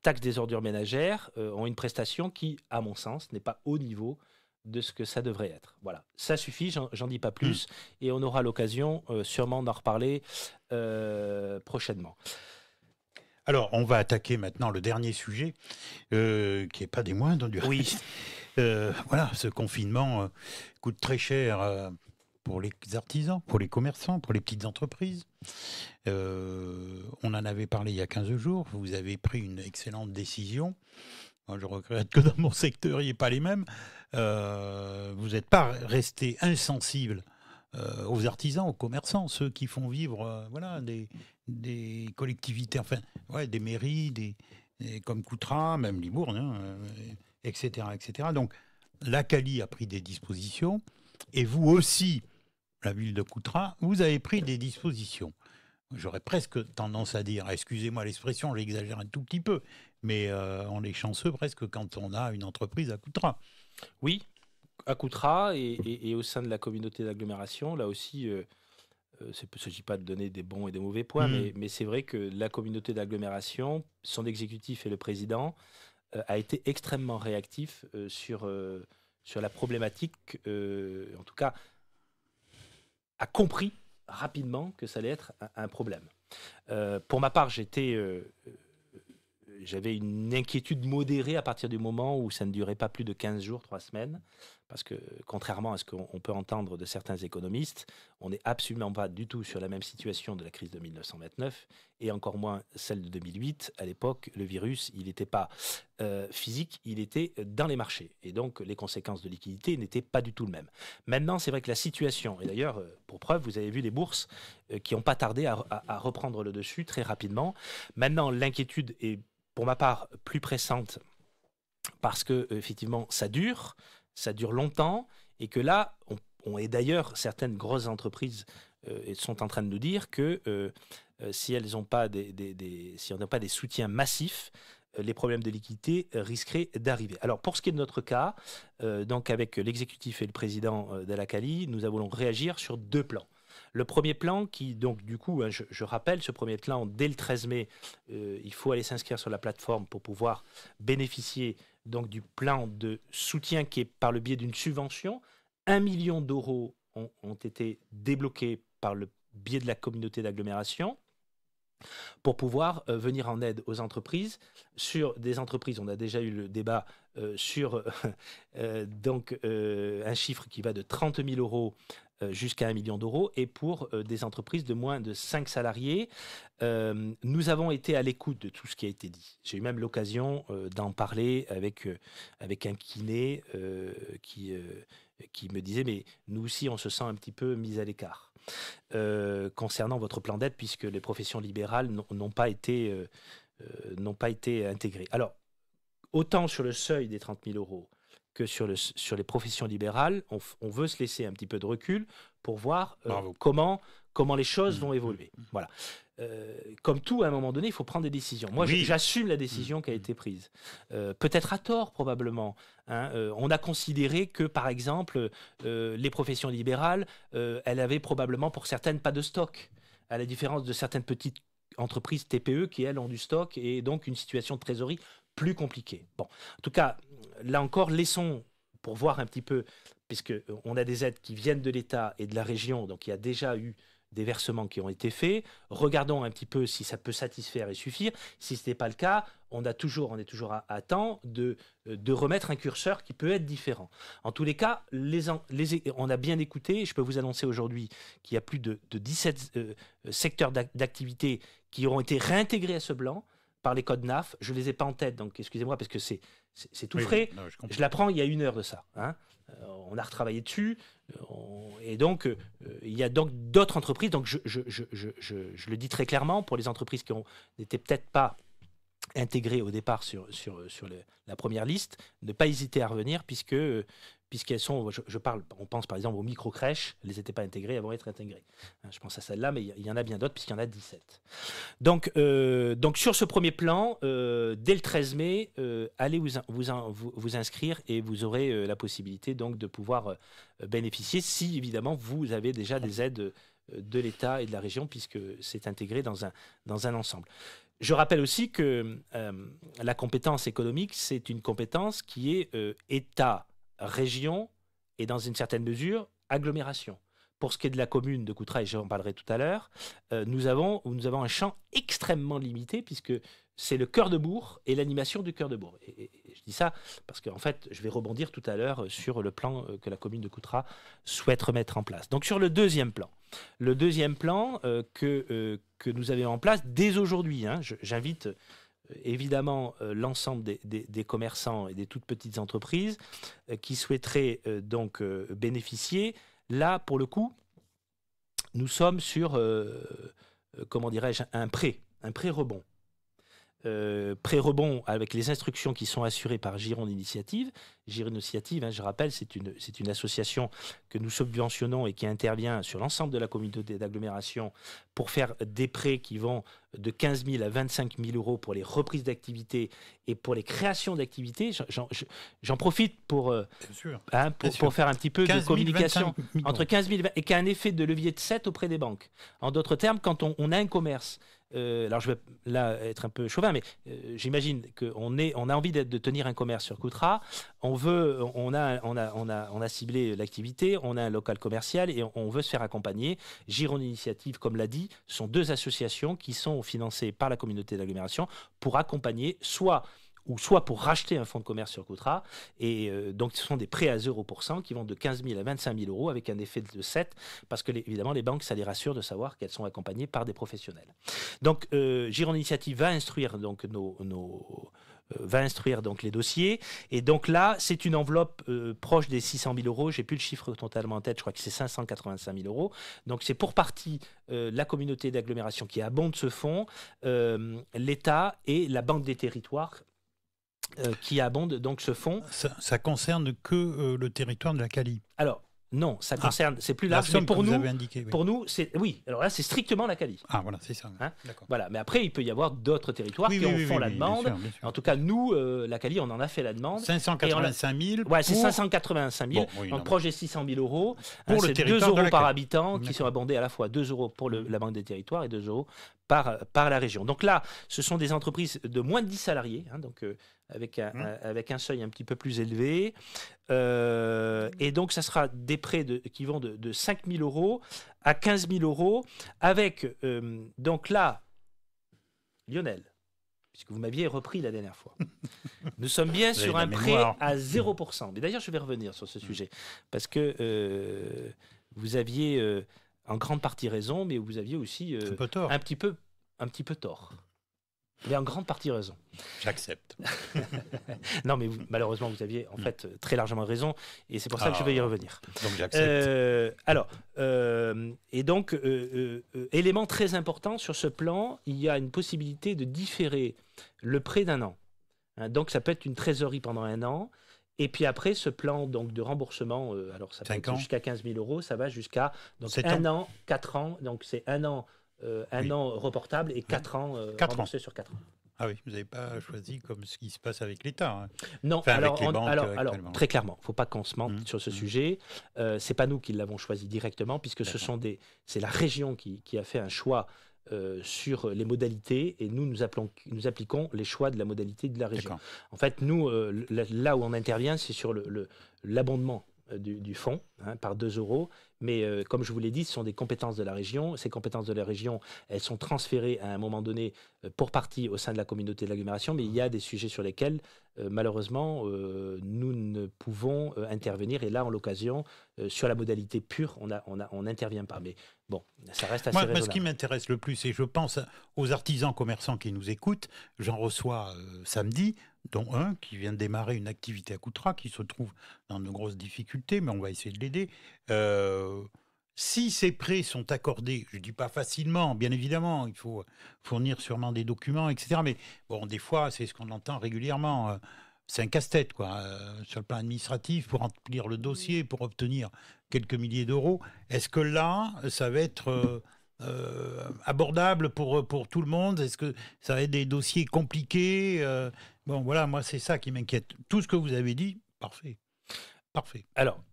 taxe des ordures ménagères, ont une prestation qui, à mon sens, n'est pas au niveau de ce que ça devrait être. Voilà, ça suffit, j'en dis pas plus, et on aura l'occasion sûrement d'en reparler prochainement. Alors, on va attaquer maintenant le dernier sujet, qui n'est pas des moindres. Oui. Voilà, ce confinement coûte très cher pour les artisans, pour les commerçants, pour les petites entreprises. On en avait parlé il y a 15 jours. Vous avez pris une excellente décision. Moi, je regrette que dans mon secteur, il n'y ait pas les mêmes. Vous n'êtes pas resté insensible aux artisans, aux commerçants, ceux qui font vivre des collectivités, enfin, des mairies, comme Coutras, même Libourne, etc., etc. Donc, la CALI a pris des dispositions, et vous aussi, la ville de Coutras, vous avez pris des dispositions. J'aurais presque tendance à dire, excusez-moi l'expression, j'exagère un tout petit peu, mais on est chanceux presque quand on a une entreprise à Coutras. Oui, à Coutras et au sein de la communauté d'agglomération, là aussi, il ne s'agit pas de donner des bons et des mauvais points, mais c'est vrai que la communauté d'agglomération, son exécutif et le président, a été extrêmement réactif sur la problématique, en tout cas, a compris rapidement que ça allait être un problème. Pour ma part, j'avais une inquiétude modérée à partir du moment où ça ne durait pas plus de 15 jours, 3 semaines, parce que contrairement à ce qu'on peut entendre de certains économistes, on n'est absolument pas du tout sur la même situation de la crise de 1929, et encore moins celle de 2008. À l'époque, le virus, il n'était pas physique, il était dans les marchés, et donc les conséquences de liquidité n'étaient pas du tout le même. Maintenant, c'est vrai que la situation, et d'ailleurs, pour preuve, vous avez vu les bourses qui n'ont pas tardé à reprendre le dessus très rapidement. Maintenant, l'inquiétude est, pour ma part, plus pressante parce que effectivement ça dure longtemps, et que là, et d'ailleurs certaines grosses entreprises sont en train de nous dire que si elles n'ont pas si on n'a pas des soutiens massifs, les problèmes de liquidité risqueraient d'arriver. Alors pour ce qui est de notre cas, donc avec l'exécutif et le président de la CALI, nous allons réagir sur 2 plans. Le premier plan qui, donc du coup, je rappelle, ce premier plan, dès le 13 mai, il faut aller s'inscrire sur la plateforme pour pouvoir bénéficier donc du plan de soutien qui est par le biais d'une subvention. 1 million d'euros ont été débloqués par le biais de la communauté d'agglomération pour pouvoir venir en aide aux entreprises. Sur des entreprises, on a déjà eu le débat sur donc un chiffre qui va de 30 000 euros jusqu'à 1 million d'euros, et pour des entreprises de moins de 5 salariés. Nous avons été à l'écoute de tout ce qui a été dit. J'ai eu même l'occasion d'en parler avec un kiné qui me disait, mais nous aussi on se sent un petit peu mis à l'écart concernant votre plan d'aide, puisque les professions libérales n'ont pas été intégrées. Alors, autant sur le seuil des 30 000 euros que sur les professions libérales, on veut se laisser un petit peu de recul pour voir comment les choses vont évoluer. Voilà. Comme tout, à un moment donné, il faut prendre des décisions. Moi, j'assume la décision qui a été prise. Peut-être à tort, probablement. On a considéré que, par exemple, les professions libérales, elles avaient probablement, pour certaines, pas de stock, à la différence de certaines petites entreprises TPE qui, elles, ont du stock, et donc une situation de trésorerie plus compliquée. Bon, en tout cas, là encore, laissons pour voir un petit peu, puisqu'on a des aides qui viennent de l'État et de la région, donc il y a déjà eu des versements qui ont été faits. Regardons un petit peu si ça peut satisfaire et suffire. Si ce n'est pas le cas, on est toujours à temps de remettre un curseur qui peut être différent. En tous les cas, on a bien écouté. Je peux vous annoncer aujourd'hui qu'il y a plus de 17 secteurs d'activité qui auront été réintégrés à ce plan par les codes NAF. Je ne les ai pas en tête, donc excusez-moi, parce que c'est tout frais. Non, je l'apprends il y a 1 heure de ça. On a retravaillé dessus. Et donc, il y a donc d'autres entreprises. Donc, je le dis très clairement, pour les entreprises qui n'étaient peut-être pas intégrées au départ sur la première liste, ne pas hésiter à revenir, puisque puisqu'elles sont, on pense par exemple aux micro-crèches, elles n'étaient pas intégrées, elles vont être intégrées. Je pense à celle-là, mais il y en a bien d'autres, puisqu'il y en a 17. Donc sur ce premier plan, dès le 13 mai, allez vous inscrire et vous aurez la possibilité donc de pouvoir bénéficier, si évidemment vous avez déjà des aides de l'État et de la région, puisque c'est intégré dans un ensemble. Je rappelle aussi que la compétence économique, c'est une compétence qui est État, région et dans une certaine mesure, agglomération. Pour ce qui est de la commune de Coutras, et j'en parlerai tout à l'heure, nous avons un champ extrêmement limité, puisque c'est le cœur de bourg et l'animation du cœur de bourg. Et je dis ça parce qu'en fait, je vais rebondir tout à l'heure sur le plan que la commune de Coutras souhaite remettre en place. Donc sur le deuxième plan que nous avons en place dès aujourd'hui, j'invite évidemment l'ensemble des commerçants et des toutes petites entreprises qui souhaiteraient donc bénéficier. Là, pour le coup, nous sommes sur, comment dirais-je, un pré-rebond. Pré-rebond avec les instructions qui sont assurées par Gironde Initiative. Gironde Initiative, je rappelle, c'est une association que nous subventionnons et qui intervient sur l'ensemble de la communauté d'agglomération pour faire des prêts qui vont de 15 000 à 25 000 euros pour les reprises d'activité et pour les créations d'activités. J'en profite pour faire un petit peu de communication entre 15 000 et qui a un effet de levier de 7 auprès des banques. En d'autres termes, quand on a un commerce, alors je vais là être un peu chauvin, mais j'imagine qu'on a envie de tenir un commerce sur Coutras. On a ciblé l'activité, on a un local commercial et on veut se faire accompagner. Gironde Initiative, comme l'a dit, sont deux associations qui sont financées par la communauté d'agglomération pour accompagner soit pour racheter un fonds de commerce sur Coutras. Et donc, ce sont des prêts à 0% qui vont de 15 000 à 25 000 euros avec un effet de 7, parce que évidemment, les banques, ça les rassure de savoir qu'elles sont accompagnées par des professionnels. Donc, Gironde Initiative va instruire donc les dossiers. Et donc là, c'est une enveloppe proche des 600 000 euros. J'ai plus le chiffre totalement en tête. Je crois que c'est 585 000 euros. Donc c'est pour partie la communauté d'agglomération qui abonde ce fonds, l'État et la Banque des territoires qui abonde donc ce fonds. Ça concerne que le territoire de la Cali. Alors, non, ça concerne, c'est plus large, mais pour nous, indiqué, oui. Pour nous, oui. Alors là, c'est strictement la Cali. Ah voilà, c'est ça. D'accord. Voilà, mais après, il peut y avoir d'autres territoires qui en font la demande. Bien sûr. En tout cas, nous, la Cali, on en a fait la demande. 585 000. Ouais, c'est 585 000. Donc proche des 600 000 euros. Pour le territoire 2 euros par habitant qui sont abondés à la fois 2 euros pour la Banque des territoires et 2 euros par la région. Donc là, ce sont des entreprises de moins de 10 salariés, donc avec un seuil un petit peu plus élevé. Et donc, ça sera des prêts qui vont de 5 000 euros à 15 000 euros avec, donc là, Lionel, puisque vous m'aviez repris la dernière fois, nous sommes bien sur un prêt à 0%. Mais d'ailleurs, je vais revenir sur ce sujet, parce que vous aviez en grande partie raison, mais vous aviez aussi un petit peu tort. Mais en grande partie raison. J'accepte. Non, mais malheureusement, vous aviez en fait très largement raison, et c'est pour ça que je vais y revenir. Donc j'accepte. Et donc, élément très important sur ce plan, il y a une possibilité de différer le prêt d'un an. Donc ça peut être une trésorerie pendant un an. Et puis après, ce plan donc, de remboursement, alors ça peut être jusqu'à 15 000 euros, ça va jusqu'à un an, 4 ans. Donc c'est un an reportable et 4 ans remboursé sur 4 ans. Ah oui, vous n'avez pas choisi comme ce qui se passe avec l'État. Non, enfin, alors très clairement, il ne faut pas qu'on se mente sur ce sujet. Ce n'est pas nous qui l'avons choisi directement, puisque c'est la région qui a fait un choix sur les modalités, et nous appliquons les choix de la modalité de la région. En fait, nous, là où on intervient, c'est sur l'abondement du fonds par 2 euros. Mais comme je vous l'ai dit, ce sont des compétences de la région. Ces compétences de la région, elles sont transférées à un moment donné pour partie au sein de la communauté de l'agglomération. Mais il y a des sujets sur lesquels, malheureusement, nous ne pouvons intervenir. Et là, en l'occasion, sur la modalité pure, on n'intervient pas. Mais bon, ça reste assez raisonnable. Moi, ce qui m'intéresse le plus, et je pense aux artisans commerçants qui nous écoutent, j'en reçois samedi, dont un qui vient de démarrer une activité à Coutras, qui se trouve dans de grosses difficultés, mais on va essayer de l'aider. Si ces prêts sont accordés, je ne dis pas facilement, bien évidemment, il faut fournir sûrement des documents, etc. Mais bon, des fois, c'est ce qu'on entend régulièrement. c'est un casse-tête, quoi, sur le plan administratif, pour remplir le dossier, pour obtenir quelques milliers d'euros. Est-ce que là, ça va être abordable pour tout le monde? Est-ce que ça va être des dossiers compliqués? Bon, voilà, moi, c'est ça qui m'inquiète. Tout ce que vous avez dit, parfait. Parfait. Alors,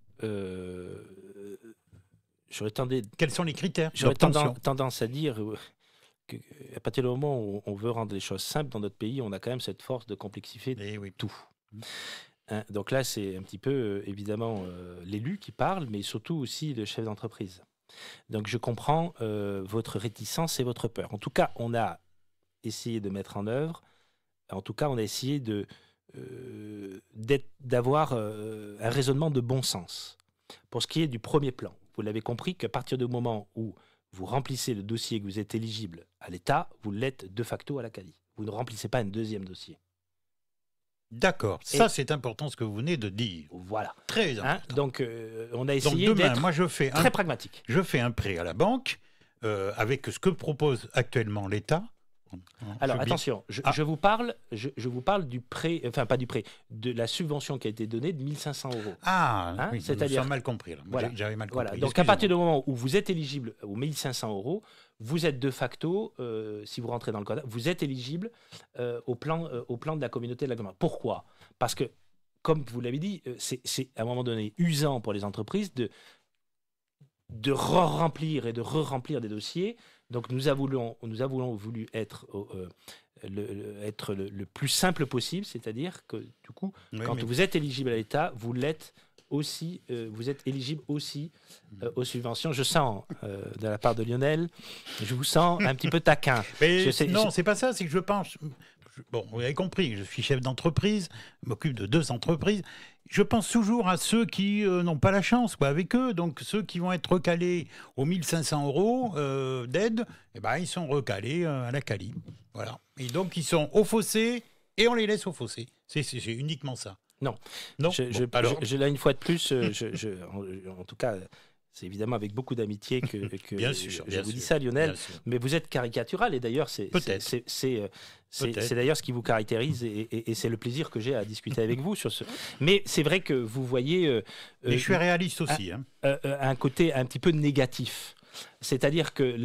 quels sont les critères? J'aurais tendance à dire qu'à partir du moment où on veut rendre les choses simples dans notre pays, on a quand même cette force de complexifier tout. Hein, donc là, c'est un petit peu, évidemment, l'élu qui parle, mais surtout aussi le chef d'entreprise. Donc je comprends votre réticence et votre peur. En tout cas, on a essayé de mettre en œuvre, on a essayé d'avoir un raisonnement de bon sens. Pour ce qui est du premier plan, vous l'avez compris qu'à partir du moment où vous remplissez le dossier que vous êtes éligible à l'État, vous l'êtes de facto à la CALI. Vous ne remplissez pas un deuxième dossier. D'accord, ça c'est important ce que vous venez de dire. Voilà. Très important. Hein, donc on a essayé d'être très pragmatique. Je fais un prêt à la banque avec ce que propose actuellement l'État. Alors attention, je vous parle du prêt, enfin pas du prêt, de la subvention qui a été donnée de 1 500 euros. Ah, hein, oui, c'est-à-dire mal compris. Là. Voilà. J'avais mal compris. Voilà. Donc à partir du moment où vous êtes éligible aux 1 500 euros, vous êtes de facto, si vous rentrez dans le code, vous êtes éligible au plan de la communauté de l'agglomération. Pourquoi? Parce que, comme vous l'avez dit, c'est à un moment donné usant pour les entreprises de remplir et de re-remplir des dossiers. Donc nous avons voulu être le plus simple possible, c'est-à-dire que du coup, quand vous êtes éligible à l'État, vous l'êtes aussi, vous êtes éligible aussi aux subventions. Je sens, de la part de Lionel, je vous sens un petit peu taquin. Mais c'est pas ça, c'est que je pense... Bon, vous avez compris, je suis chef d'entreprise, je m'occupe de 2 entreprises. Je pense toujours à ceux qui n'ont pas la chance, avec eux. Donc, ceux qui vont être recalés aux 1 500 euros d'aide, ils sont recalés à la CALI. Voilà. Et donc, ils sont au fossé et on les laisse au fossé. C'est uniquement ça. Non. Là, une fois de plus, en tout cas... C'est évidemment avec beaucoup d'amitié que je vous dis ça, Lionel. Mais vous êtes caricatural et d'ailleurs, c'est d'ailleurs ce qui vous caractérise et c'est le plaisir que j'ai à discuter avec vous sur ce. Mais c'est vrai que vous voyez. Mais je suis réaliste aussi. Un côté un petit peu négatif. C'est-à-dire que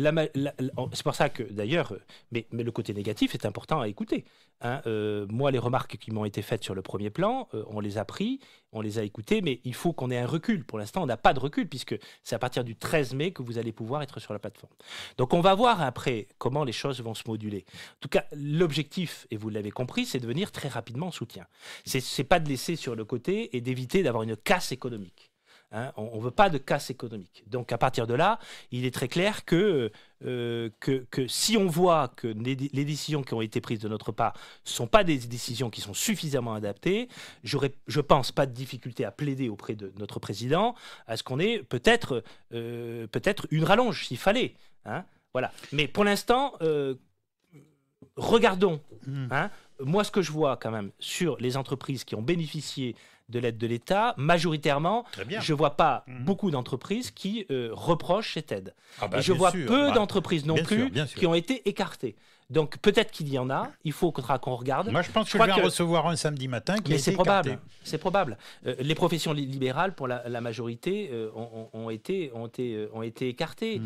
c'est pour ça que d'ailleurs, mais le côté négatif est important à écouter. Hein. Moi, les remarques qui m'ont été faites sur le premier plan, on les a pris, on les a écoutées, mais il faut qu'on ait un recul. Pour l'instant, on n'a pas de recul puisque c'est à partir du 13 mai que vous allez pouvoir être sur la plateforme. Donc, on va voir après comment les choses vont se moduler. En tout cas, l'objectif, et vous l'avez compris, c'est de venir très rapidement en soutien. C'est pas de laisser sur le côté et d'éviter d'avoir une casse économique. Hein, on ne veut pas de casse économique. Donc, à partir de là, il est très clair que si on voit que les décisions qui ont été prises de notre part ne sont pas des décisions qui sont suffisamment adaptées, je pense pas de difficulté à plaider auprès de notre président à ce qu'on ait peut-être une rallonge, s'il fallait. Hein, voilà. Mais pour l'instant, regardons. Hein, moi, ce que je vois quand même sur les entreprises qui ont bénéficié de l'aide de l'État, majoritairement, je ne vois pas beaucoup d'entreprises qui reprochent cette aide. Et je vois peu d'entreprises non plus qui ont été écartées. Donc peut-être qu'il y en a, il faut qu'on regarde. Moi je pense que je vais en recevoir un samedi matin qui a été écarté. C'est probable. Les professions libérales, pour la majorité, ont été écartées.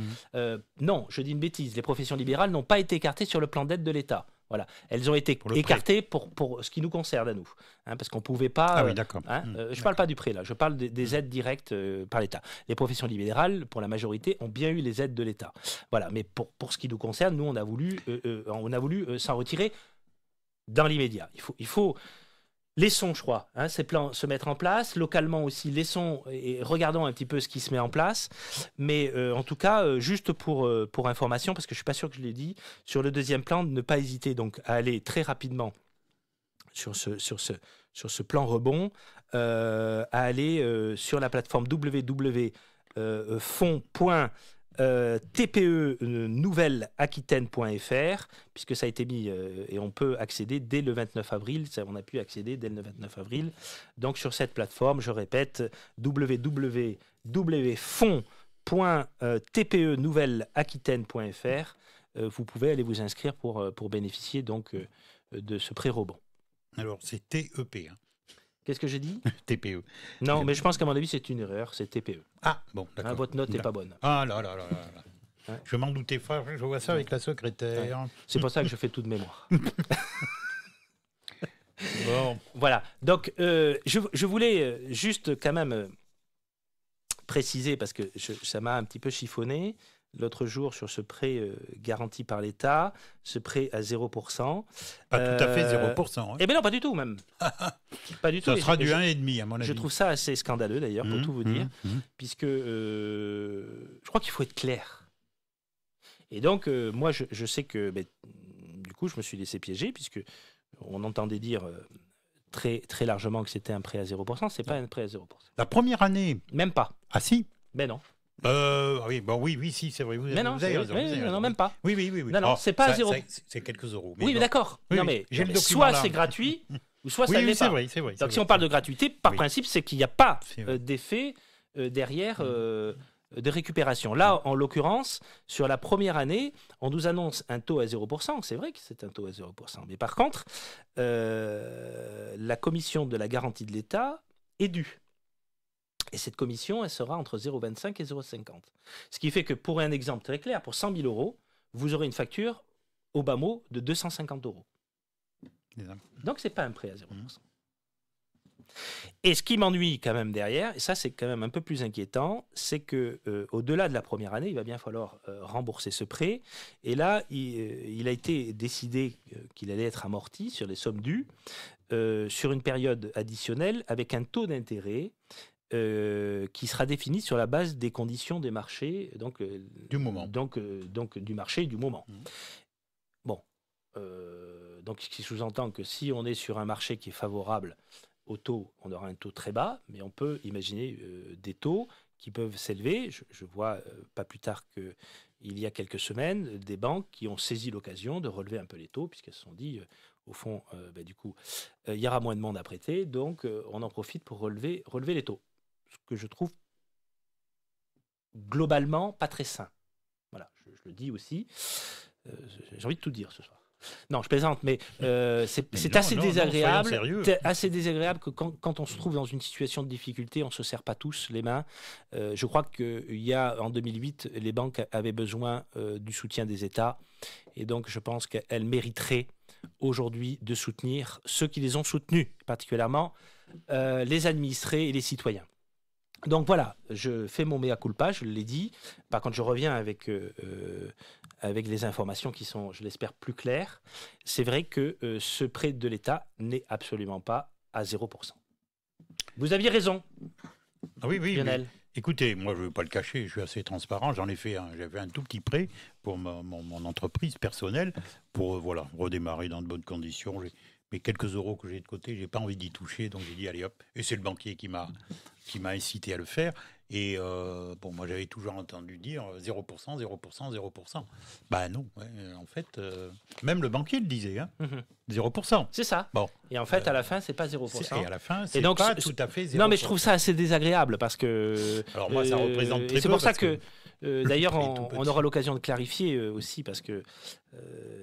Non, je dis une bêtise, les professions libérales n'ont pas été écartées sur le plan d'aide de l'État. Voilà. Elles ont été écartées pour ce qui nous concerne à nous. Hein, parce qu'on ne pouvait pas... Ah oui, d'accord. Je ne parle pas du prêt, là. Je parle des aides directes par l'État. Les professions libérales, pour la majorité, ont bien eu les aides de l'État. Voilà. Mais pour ce qui nous concerne, nous, on a voulu s'en retirer dans l'immédiat. Il faut laissons, je crois, ces plans se mettre en place. Localement aussi, laissons et regardons un petit peu ce qui se met en place. Mais en tout cas, juste pour information, parce que je ne suis pas sûr que je l'ai dit, sur le deuxième plan, ne pas hésiter donc à aller très rapidement sur ce plan rebond, à aller sur la plateforme www.fonds.tpe-nouvelle-aquitaine.fr, puisque ça a été mis et on peut accéder dès le 29 avril. On a pu accéder dès le 29 avril. Donc sur cette plateforme, je répète, www.fonds.tpe-nouvelle-aquitaine.fr, vous pouvez aller vous inscrire pour bénéficier donc de ce pré-rebond. Alors c'est TEP, hein. Qu'est-ce que j'ai dit? TPE. Non, mais je pense qu'à mon avis, c'est une erreur. C'est TPE. Ah, bon, d'accord. Votre note n'est pas bonne. Ah là là là là là. Ouais. Je m'en doutais fort, je vois ça avec la secrétaire. Ouais. C'est pour ça que je fais tout de mémoire. Bon. Voilà. Donc, je voulais juste quand même préciser, parce que ça m'a un petit peu chiffonné l'autre jour sur ce prêt garanti par l'État, ce prêt à 0%. Pas tout à fait 0%. Hein. Eh bien non, pas du tout même. Pas du tout. Ça sera du 1,5 à mon avis. Je trouve ça assez scandaleux d'ailleurs, pour tout vous dire, puisque je crois qu'il faut être clair. Et donc, moi, je sais que, du coup, je me suis laissé piéger, puisque on entendait dire très, très largement que c'était un prêt à 0%. C'est pas un prêt à 0%. La première année. Même pas. Ah si. Ben non. Oui, si, c'est vrai. Vous mais non, avez raison. Non, même pas. Oui. Non, c'est pas à 0. C'est quelques euros. Oui, mais d'accord. Oui, non, mais j'ai le document soit là. c'est gratuit, ou soit ça ne l'est pas. C'est vrai. Donc, si on parle de gratuité, par principe, c'est qu'il n'y a pas vrai. d'effet derrière de récupération. Là, en l'occurrence, sur la première année, on nous annonce un taux à 0%. C'est vrai que c'est un taux à 0%. Mais par contre, la commission de la garantie de l'État est due. Et cette commission, elle sera entre 0,25 et 0,50. Ce qui fait que, pour un exemple très clair, pour 100 000 euros, vous aurez une facture au bas mot de 250 euros. Donc, ce n'est pas un prêt à 0%. Et ce qui m'ennuie quand même derrière, et ça c'est quand même un peu plus inquiétant, c'est que au-delà de la première année, il va bien falloir rembourser ce prêt. Et là, il a été décidé qu'il allait être amorti sur les sommes dues sur une période additionnelle avec un taux d'intérêt qui sera défini sur la base des conditions des marchés, donc du moment. Donc du marché du moment. Bon, donc ce qui sous-entend que si on est sur un marché qui est favorable au taux, on aura un taux très bas, mais on peut imaginer des taux qui peuvent s'élever. Je vois pas plus tard qu'il y a quelques semaines des banques qui ont saisi l'occasion de relever un peu les taux, puisqu'elles se sont dit, au fond, du coup, il y aura moins de monde à prêter, donc on en profite pour relever les taux. Ce que je trouve globalement pas très sain. Voilà, je le dis aussi. J'ai envie de tout dire ce soir. Non, je plaisante, mais c'est assez désagréable. C'est assez désagréable que quand on se trouve dans une situation de difficulté, on ne se serre pas tous les mains. Je crois qu'en 2008, les banques avaient besoin du soutien des États. Et donc, je pense qu'elles mériteraient aujourd'hui de soutenir ceux qui les ont soutenus, particulièrement les administrés et les citoyens. Donc voilà, je fais mon mea culpa, je l'ai dit. Par contre, je reviens avec les informations qui sont, je l'espère, plus claires. C'est vrai que ce prêt de l'État n'est absolument pas à 0%. Vous aviez raison. Oui, Lionel. Écoutez, moi je ne veux pas le cacher, je suis assez transparent. J'avais fait un tout petit prêt pour mon entreprise personnelle pour redémarrer dans de bonnes conditions. Mais quelques euros que j'ai de côté, je n'ai pas envie d'y toucher, donc j'ai dit allez hop. Et c'est le banquier qui m'a incité à le faire. Et moi j'avais toujours entendu dire 0%, 0%. Ben non, en fait, même le banquier le disait, 0%. C'est ça. Bon. Et en fait, à la fin, c'est pas 0%. Et à la fin, c'est pas tout à fait 0%. Non, mais je trouve ça assez désagréable parce que. Alors moi, ça représente très peu. Et c'est pour ça que d'ailleurs, on aura l'occasion de clarifier aussi parce que,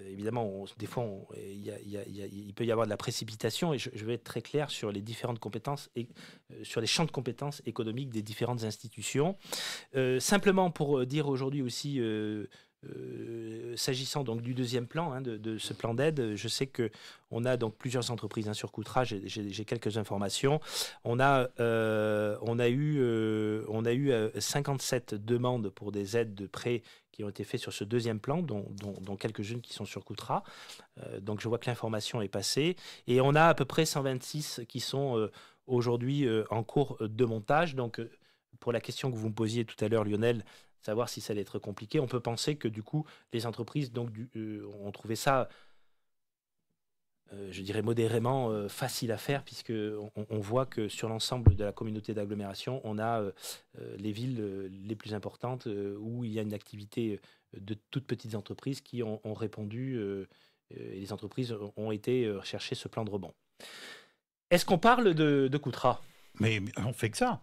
évidemment, des fois, il peut y avoir de la précipitation et je vais être très clair sur les différentes compétences et sur les champs de compétences économiques des différentes institutions. Simplement pour dire aujourd'hui aussi, s'agissant donc du deuxième plan, de ce plan d'aide, je sais qu'on a donc plusieurs entreprises sur Coutras, j'ai quelques informations. On a eu 57 demandes pour des aides de prêts qui ont été faites sur ce deuxième plan, dont quelques-unes qui sont sur Coutras. Donc je vois que l'information est passée. Et on a à peu près 126 qui sont aujourd'hui en cours de montage. Donc pour la question que vous me posiez tout à l'heure, Lionel, savoir si ça allait être compliqué, on peut penser que du coup, les entreprises ont trouvé ça, je dirais modérément facile à faire, puisqu'on voit que sur l'ensemble de la communauté d'agglomération, on a les villes les plus importantes où il y a une activité de toutes petites entreprises qui ont répondu, et les entreprises ont été chercher ce plan de rebond. Est-ce qu'on parle de Coutras ? Mais on fait que ça.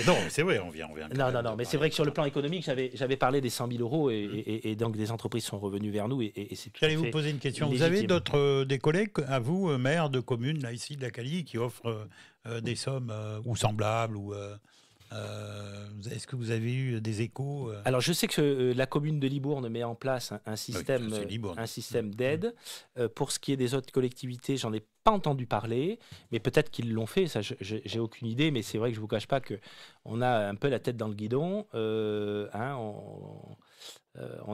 Non, c'est vrai, on vient. Non, mais c'est vrai que sur le plan économique, j'avais parlé des 100 000 euros et donc des entreprises sont revenues vers nous et c'est tout à fait J'allais vous poser une question. légitime. Vous avez d'autres des collègues à vous, maires de communes là ici de la Cali, qui offrent des sommes ou semblables ou est-ce que vous avez eu des échos Alors, je sais que la commune de Libourne met en place un système, c'est Libourne. un système d'aide. Pour ce qui est des autres collectivités, j'en ai pas entendu parler, mais peut-être qu'ils l'ont fait. Ça, j'ai aucune idée, mais c'est vrai que je vous cache pas que on a un peu la tête dans le guidon. On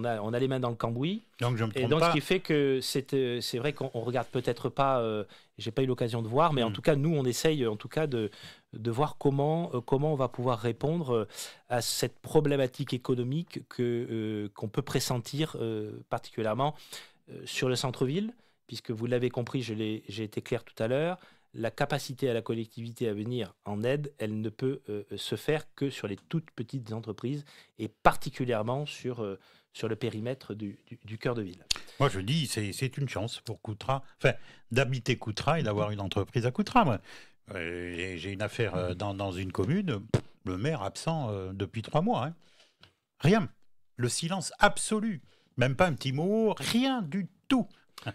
a les mains dans le cambouis. Donc je me Et trompe donc, pas. ce qui fait que c'est vrai qu'on regarde peut-être pas. J'ai pas eu l'occasion de voir, mais en tout cas, nous, on essaye, en tout cas, de voir comment on va pouvoir répondre à cette problématique économique qu'on peut pressentir particulièrement sur le centre-ville, puisque vous l'avez compris, j'ai été clair tout à l'heure. La capacité à la collectivité à venir en aide, elle ne peut se faire que sur les toutes petites entreprises et particulièrement sur le périmètre du cœur de ville. Moi, je dis, c'est une chance pour Coutras, enfin, d'habiter Coutras et d'avoir une entreprise à Coutras. Moi, j'ai une affaire dans une commune, le maire absent depuis 3 mois. Hein. Rien. Le silence absolu. Même pas un petit mot, rien du tout.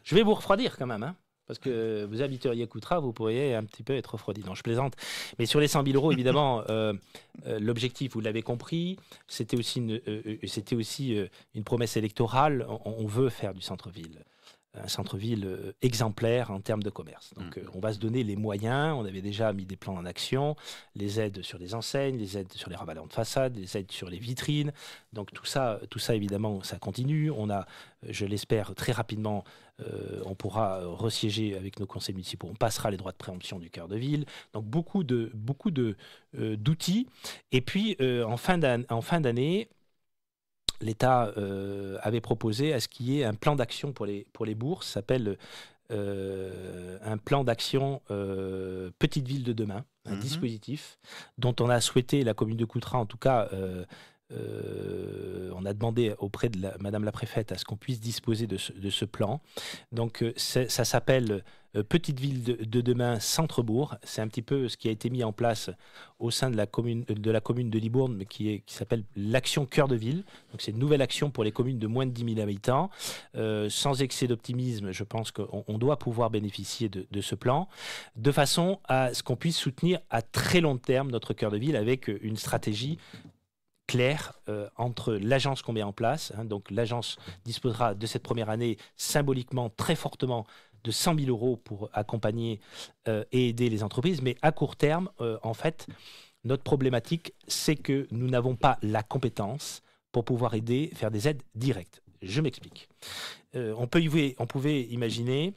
Je vais vous refroidir quand même, hein. Parce que vous habiteriez Coutras, vous pourriez un petit peu être refroidi. Non, je plaisante. Mais sur les 100 000 euros, évidemment, l'objectif, vous l'avez compris, c'était aussi une promesse électorale. On veut faire du centre-ville un centre-ville exemplaire en termes de commerce. Donc on va se donner les moyens. On avait déjà mis des plans en action, les aides sur les enseignes, les aides sur les ravalants de façade, les aides sur les vitrines. Donc tout ça évidemment, ça continue. On a, je l'espère, très rapidement, on pourra resiéger avec nos conseils municipaux. On passera les droits de préemption du cœur de ville. Donc beaucoup d'outils. Et puis en fin d'année, l'État avait proposé à ce qu'il y ait un plan d'action pour les bourses, ça s'appelle un plan d'action Petite Ville de demain, un dispositif dont on a souhaité, la commune de Coutras en tout cas, on a demandé auprès de Madame la Préfète à ce qu'on puisse disposer de ce plan. Donc ça s'appelle Petite Ville de demain Centre-Bourg. C'est un petit peu ce qui a été mis en place au sein de la commune de Libourne, mais qui s'appelle l'action Cœur de Ville. Donc c'est une nouvelle action pour les communes de moins de 10 000 habitants. Sans excès d'optimisme, je pense qu'on doit pouvoir bénéficier de ce plan, de façon à ce qu'on puisse soutenir à très long terme notre cœur de ville avec une stratégie clair entre l'agence qu'on met en place. Donc l'agence disposera de cette première année symboliquement très fortement de 100 000 euros pour accompagner et aider les entreprises. Mais à court terme, en fait, notre problématique, c'est que nous n'avons pas la compétence pour pouvoir aider, faire des aides directes. Je m'explique. On pouvait imaginer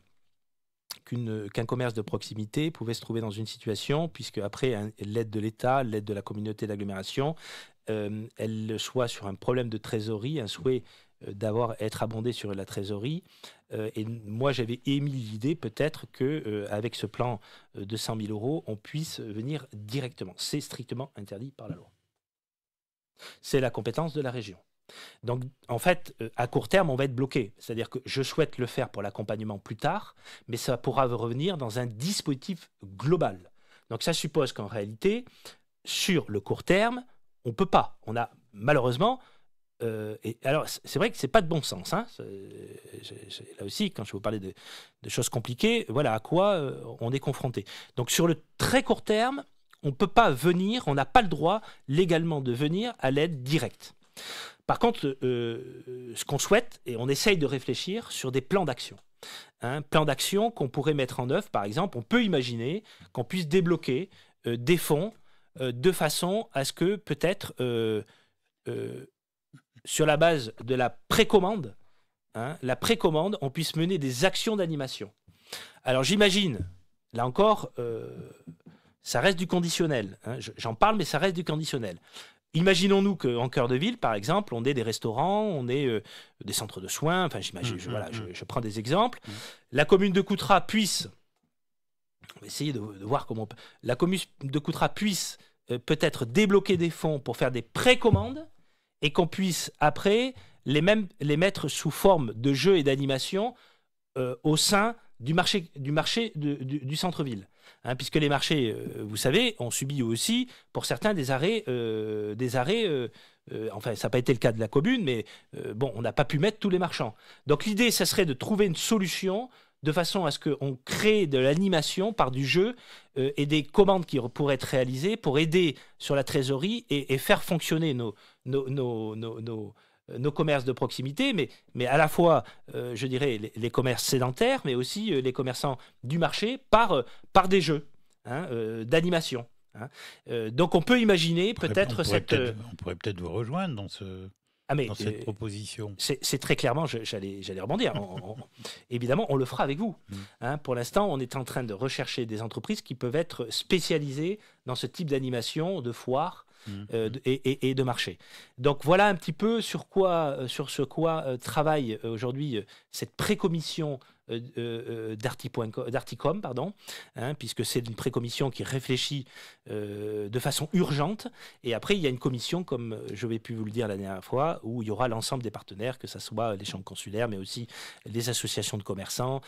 qu'un commerce de proximité pouvait se trouver dans une situation, puisque après l'aide de l'État, l'aide de la communauté d'agglomération, elle soit sur un problème de trésorerie, un souhait être abondé sur la trésorerie. Et moi, j'avais émis l'idée peut-être qu'avec ce plan de 100 000 euros, on puisse venir directement. C'est strictement interdit par la loi. C'est la compétence de la région. Donc, en fait, à court terme, on va être bloqué. C'est-à-dire que je souhaite le faire pour l'accompagnement plus tard, mais ça pourra revenir dans un dispositif global. Donc, ça suppose qu'en réalité, sur le court terme, on ne peut pas. On a malheureusement... et alors, c'est vrai que ce n'est pas de bon sens. Hein. Là aussi, quand je vais vous parler de choses compliquées, voilà à quoi on est confronté. Donc, sur le très court terme, on ne peut pas venir, on n'a pas le droit légalement de venir à l'aide directe. Par contre, ce qu'on souhaite, et on essaye de réfléchir sur des plans d'action. Un plan d'action qu'on pourrait mettre en œuvre, par exemple, on peut imaginer qu'on puisse débloquer des fonds de façon à ce que peut-être... sur la base de la précommande, on puisse mener des actions d'animation. Alors j'imagine, là encore, ça reste du conditionnel. J'en parle, mais ça reste du conditionnel. Imaginons-nous qu'en cœur de ville, par exemple, on ait des restaurants, on ait des centres de soins, enfin j'imagine, je prends des exemples. La commune de Coutras puisse, on va essayer de voir comment la commune de Coutras puisse peut-être débloquer des fonds pour faire des précommandes, et qu'on puisse après les mettre sous forme de jeux et d'animation au sein du marché du centre-ville. puisque les marchés, vous savez, ont subi aussi, pour certains, des arrêts. Enfin, ça n'a pas été le cas de la commune, mais bon, on n'a pas pu mettre tous les marchands. Donc l'idée, ça serait de trouver une solution de façon à ce qu'on crée de l'animation par du jeu et des commandes qui pourraient être réalisées pour aider sur la trésorerie et faire fonctionner nos commerces de proximité, mais à la fois, je dirais, les commerces sédentaires, mais aussi les commerçants du marché par des jeux d'animation. Donc on peut imaginer peut-être cette... On pourrait peut-être vous rejoindre dans cette proposition. C'est très clairement, j'allais rebondir. Évidemment, on le fera avec vous. Pour l'instant, on est en train de rechercher des entreprises qui peuvent être spécialisées dans ce type d'animation, de foire et de marché. Donc voilà un petit peu sur ce quoi travaille aujourd'hui cette précommission d'Articom, puisque c'est une précommission qui réfléchit de façon urgente. Et après, il y a une commission, comme je vais pu vous le dire la dernière fois, où il y aura l'ensemble des partenaires, que ce soit les chambres consulaires, mais aussi les associations de commerçants,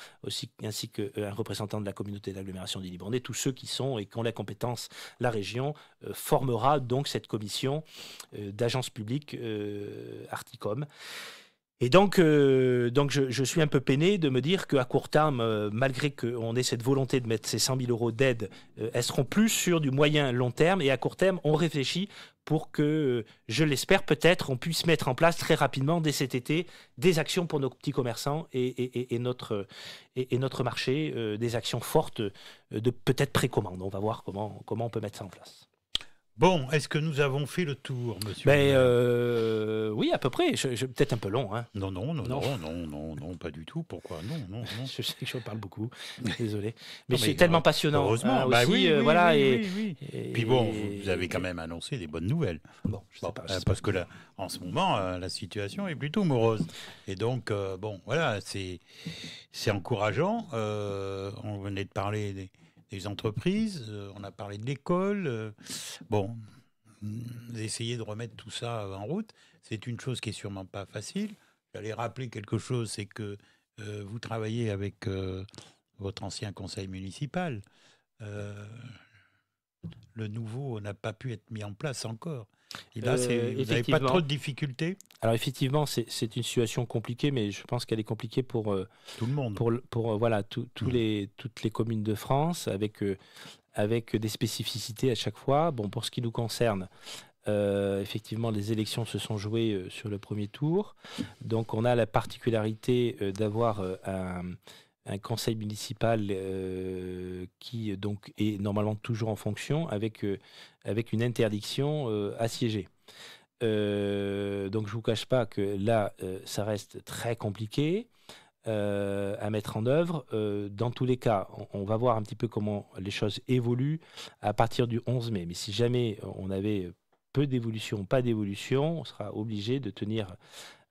ainsi qu'un représentant de la communauté d'agglomération du Libournais. Tous ceux qui sont et qui ont la compétence, la région, formera donc cette commission d'agence publique Articom. Et donc je suis un peu peiné de me dire qu'à court terme, malgré qu'on ait cette volonté de mettre ces 100 000 euros d'aide, elles seront plus sur du moyen-long terme. Et à court terme, on réfléchit pour que, je l'espère peut-être, on puisse mettre en place très rapidement, dès cet été, des actions pour nos petits commerçants et notre marché, des actions fortes de peut-être précommande. On va voir comment on peut mettre ça en place. Bon, est-ce que nous avons fait le tour, monsieur? Oui, à peu près. Peut-être un peu long. Non, pas du tout. Pourquoi? Non. Je sais que je parle beaucoup. Désolé. Mais c'est tellement passionnant. Heureusement. Aussi, oui. Et puis bon, vous avez quand même annoncé des bonnes nouvelles. Bon, je sais pas. Parce que là, en ce moment, la situation est plutôt morose. Et donc, voilà, c'est encourageant. On venait de parler des entreprises, on a parlé de l'école. Essayer de remettre tout ça en route, c'est une chose qui est sûrement pas facile. J'allais rappeler quelque chose, c'est que vous travaillez avec votre ancien conseil municipal. Le nouveau n'a pas pu être mis en place encore. Et là, vous n'avez pas trop de difficultés? Alors effectivement, c'est une situation compliquée, mais je pense qu'elle est compliquée pour tout le monde. Pour toutes les communes de France, avec des spécificités à chaque fois. Bon, pour ce qui nous concerne, effectivement, les élections se sont jouées sur le premier tour. Donc on a la particularité d'avoir un conseil municipal qui donc est normalement toujours en fonction avec une interdiction à siéger. Donc je ne vous cache pas que là, ça reste très compliqué à mettre en œuvre. Dans tous les cas, on va voir un petit peu comment les choses évoluent à partir du 11 mai. Mais si jamais on avait peu d'évolution, pas d'évolution, on sera obligé de tenir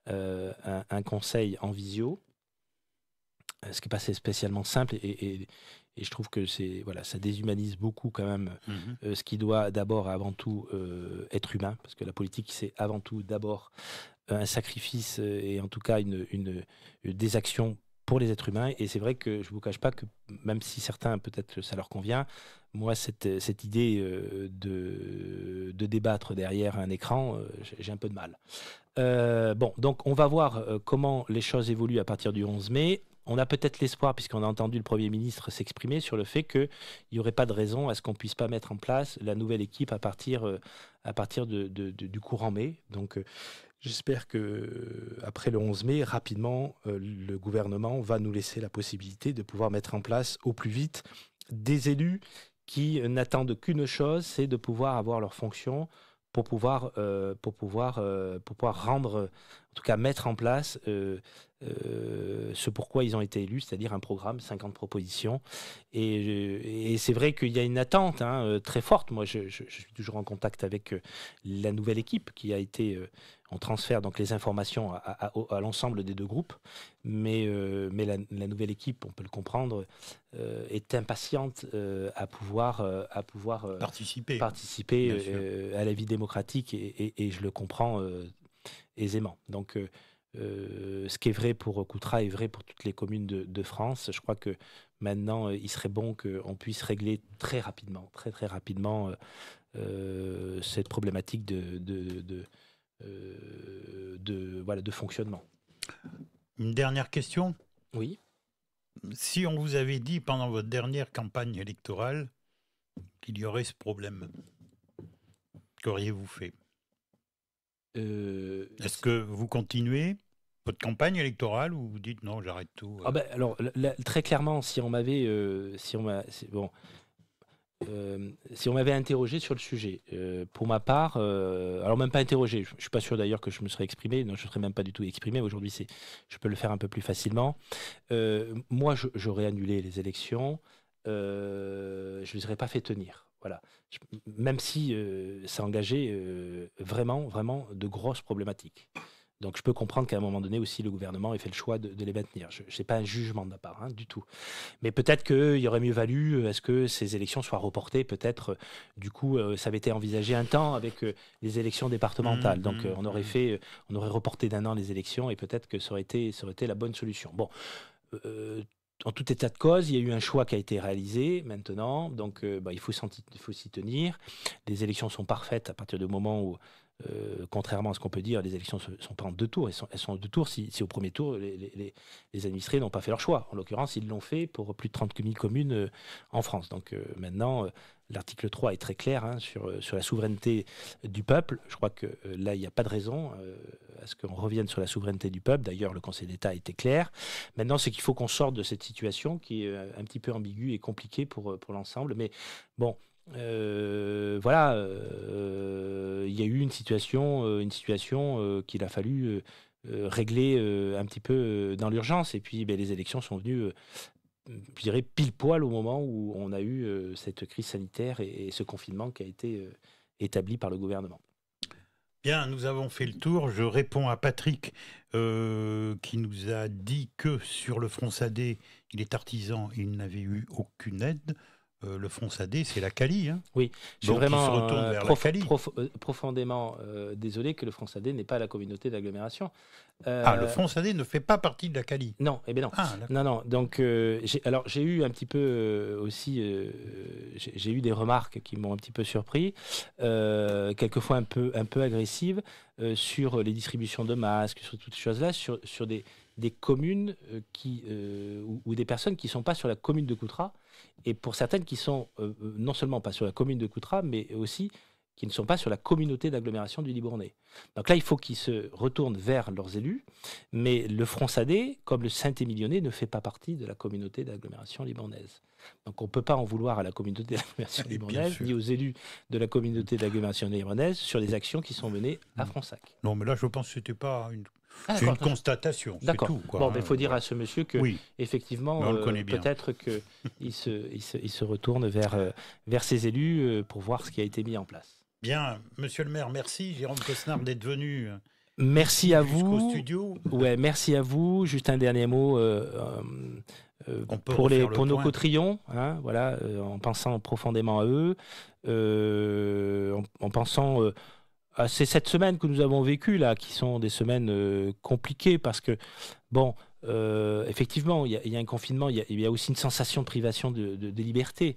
un conseil en visio. Ce qui n'est pas spécialement simple et je trouve que ça déshumanise beaucoup quand même ce qui doit d'abord et avant tout être humain, parce que la politique c'est avant tout d'abord un sacrifice et en tout cas des actions pour les êtres humains. Et c'est vrai que je ne vous cache pas que même si certains peut-être ça leur convient, moi cette idée de débattre derrière un écran, j'ai un peu de mal. Donc on va voir comment les choses évoluent à partir du 11 mai. On a peut-être l'espoir, puisqu'on a entendu le Premier ministre s'exprimer sur le fait qu'il n'y aurait pas de raison à ce qu'on ne puisse pas mettre en place la nouvelle équipe à partir du courant mai. Donc j'espère qu'après le 11 mai, rapidement, le gouvernement va nous laisser la possibilité de pouvoir mettre en place au plus vite des élus qui n'attendent qu'une chose, c'est de pouvoir avoir leurs fonctions pour pouvoir rendre, en tout cas mettre en place ce pourquoi ils ont été élus, c'est-à-dire un programme, 50 propositions. Et c'est vrai qu'il y a une attente très forte. Moi, je suis toujours en contact avec la nouvelle équipe qui a été... on transfère donc les informations à l'ensemble des deux groupes, mais la nouvelle équipe, on peut le comprendre, est impatiente à pouvoir participer à la vie démocratique et je le comprends aisément. Donc ce qui est vrai pour Coutras est vrai pour toutes les communes de France. Je crois que maintenant, il serait bon qu'on puisse régler très rapidement, très rapidement, cette problématique de fonctionnement. Une dernière question. Oui. Si on vous avait dit pendant votre dernière campagne électorale qu'il y aurait ce problème, qu'auriez-vous fait ? Est-ce que vous continuez votre campagne électorale ou vous dites non, j'arrête tout Alors, très clairement, si on m'avait interrogé sur le sujet, pour ma part, alors même pas interrogé, je ne suis pas sûr d'ailleurs que je me serais exprimé, non, je ne serais même pas du tout exprimé, aujourd'hui je peux le faire un peu plus facilement. Moi, j'aurais annulé les élections, je ne les aurais pas fait tenir. Voilà. Même si ça engageait vraiment de grosses problématiques. Donc je peux comprendre qu'à un moment donné aussi le gouvernement ait fait le choix de les maintenir. Je n'ai pas un jugement de ma part, du tout. Mais peut-être qu'il aurait mieux valu à ce que ces élections soient reportées. Peut-être, du coup, ça avait été envisagé un temps avec les élections départementales. Donc on aurait reporté d'1 an les élections et peut-être que ça aurait été la bonne solution. Bon. En tout état de cause, il y a eu un choix qui a été réalisé maintenant, donc il faut s'y tenir. Les élections sont parfaites à partir du moment où, contrairement à ce qu'on peut dire, les élections ne sont pas en 2 tours, elles sont en 2 tours si au premier tour, les administrés n'ont pas fait leur choix. En l'occurrence, ils l'ont fait pour plus de 30 000 communes en France. Donc maintenant, l'article 3 est très clair sur la souveraineté du peuple. Je crois que là, il n'y a pas de raison à ce qu'on revienne sur la souveraineté du peuple. D'ailleurs, le Conseil d'État a été clair. Maintenant, c'est qu'il faut qu'on sorte de cette situation qui est un petit peu ambiguë et compliquée pour l'ensemble. Mais bon, il y a eu une situation qu'il a fallu régler un petit peu dans l'urgence. Et puis, les élections sont venues, je dirais, pile poil au moment où on a eu cette crise sanitaire et ce confinement qui a été établi par le gouvernement. Bien, nous avons fait le tour. Je réponds à Patrick qui nous a dit que sur le Fronsadé, il est artisan, il n'avait eu aucune aide. Le Fronsadé, c'est la Cali. Oui, je suis donc vraiment il se retourne vers la Cali. Profondément désolé que le Fronsadé n'est pas la communauté d'agglomération. Le Fronsadé ne fait pas partie de la Cali. Non, non. Non. Donc, j'ai eu un petit peu aussi, j'ai eu des remarques qui m'ont un petit peu surpris, quelquefois un peu agressives, sur les distributions de masques, sur toutes ces choses-là, sur des communes ou des personnes qui ne sont pas sur la commune de Coutras, et pour certaines qui sont non seulement pas sur la commune de Coutras, mais aussi qui ne sont pas sur la communauté d'agglomération du Libournais. Donc là, il faut qu'ils se retournent vers leurs élus, mais le Fronsadé, comme le Saint-Émilionnais, ne fait pas partie de la communauté d'agglomération libournaise. Donc on ne peut pas en vouloir à la communauté d'agglomération libournaise, ni aux élus de la communauté d'agglomération libournaise sur les actions qui qui à Fronsac. Non, mais là, je pense que ce n'était pas c'est une constatation. D'accord. Tout, quoi. Bon, il faut dire à ce monsieur que, effectivement, peut-être qu'il se retourne vers ses élus pour voir ce qui a été mis en place. Bien, monsieur le maire, merci. Jérôme Cosnard d'être venu. Merci à vous. Jusqu'au studio. Ouais, merci à vous. Juste un dernier mot pour nos cotrillons, en pensant profondément à eux, en pensant c'est cette semaine que nous avons vécues, là, qui sont des semaines compliquées, parce que, effectivement, il y a un confinement, il y a aussi une sensation de privation de liberté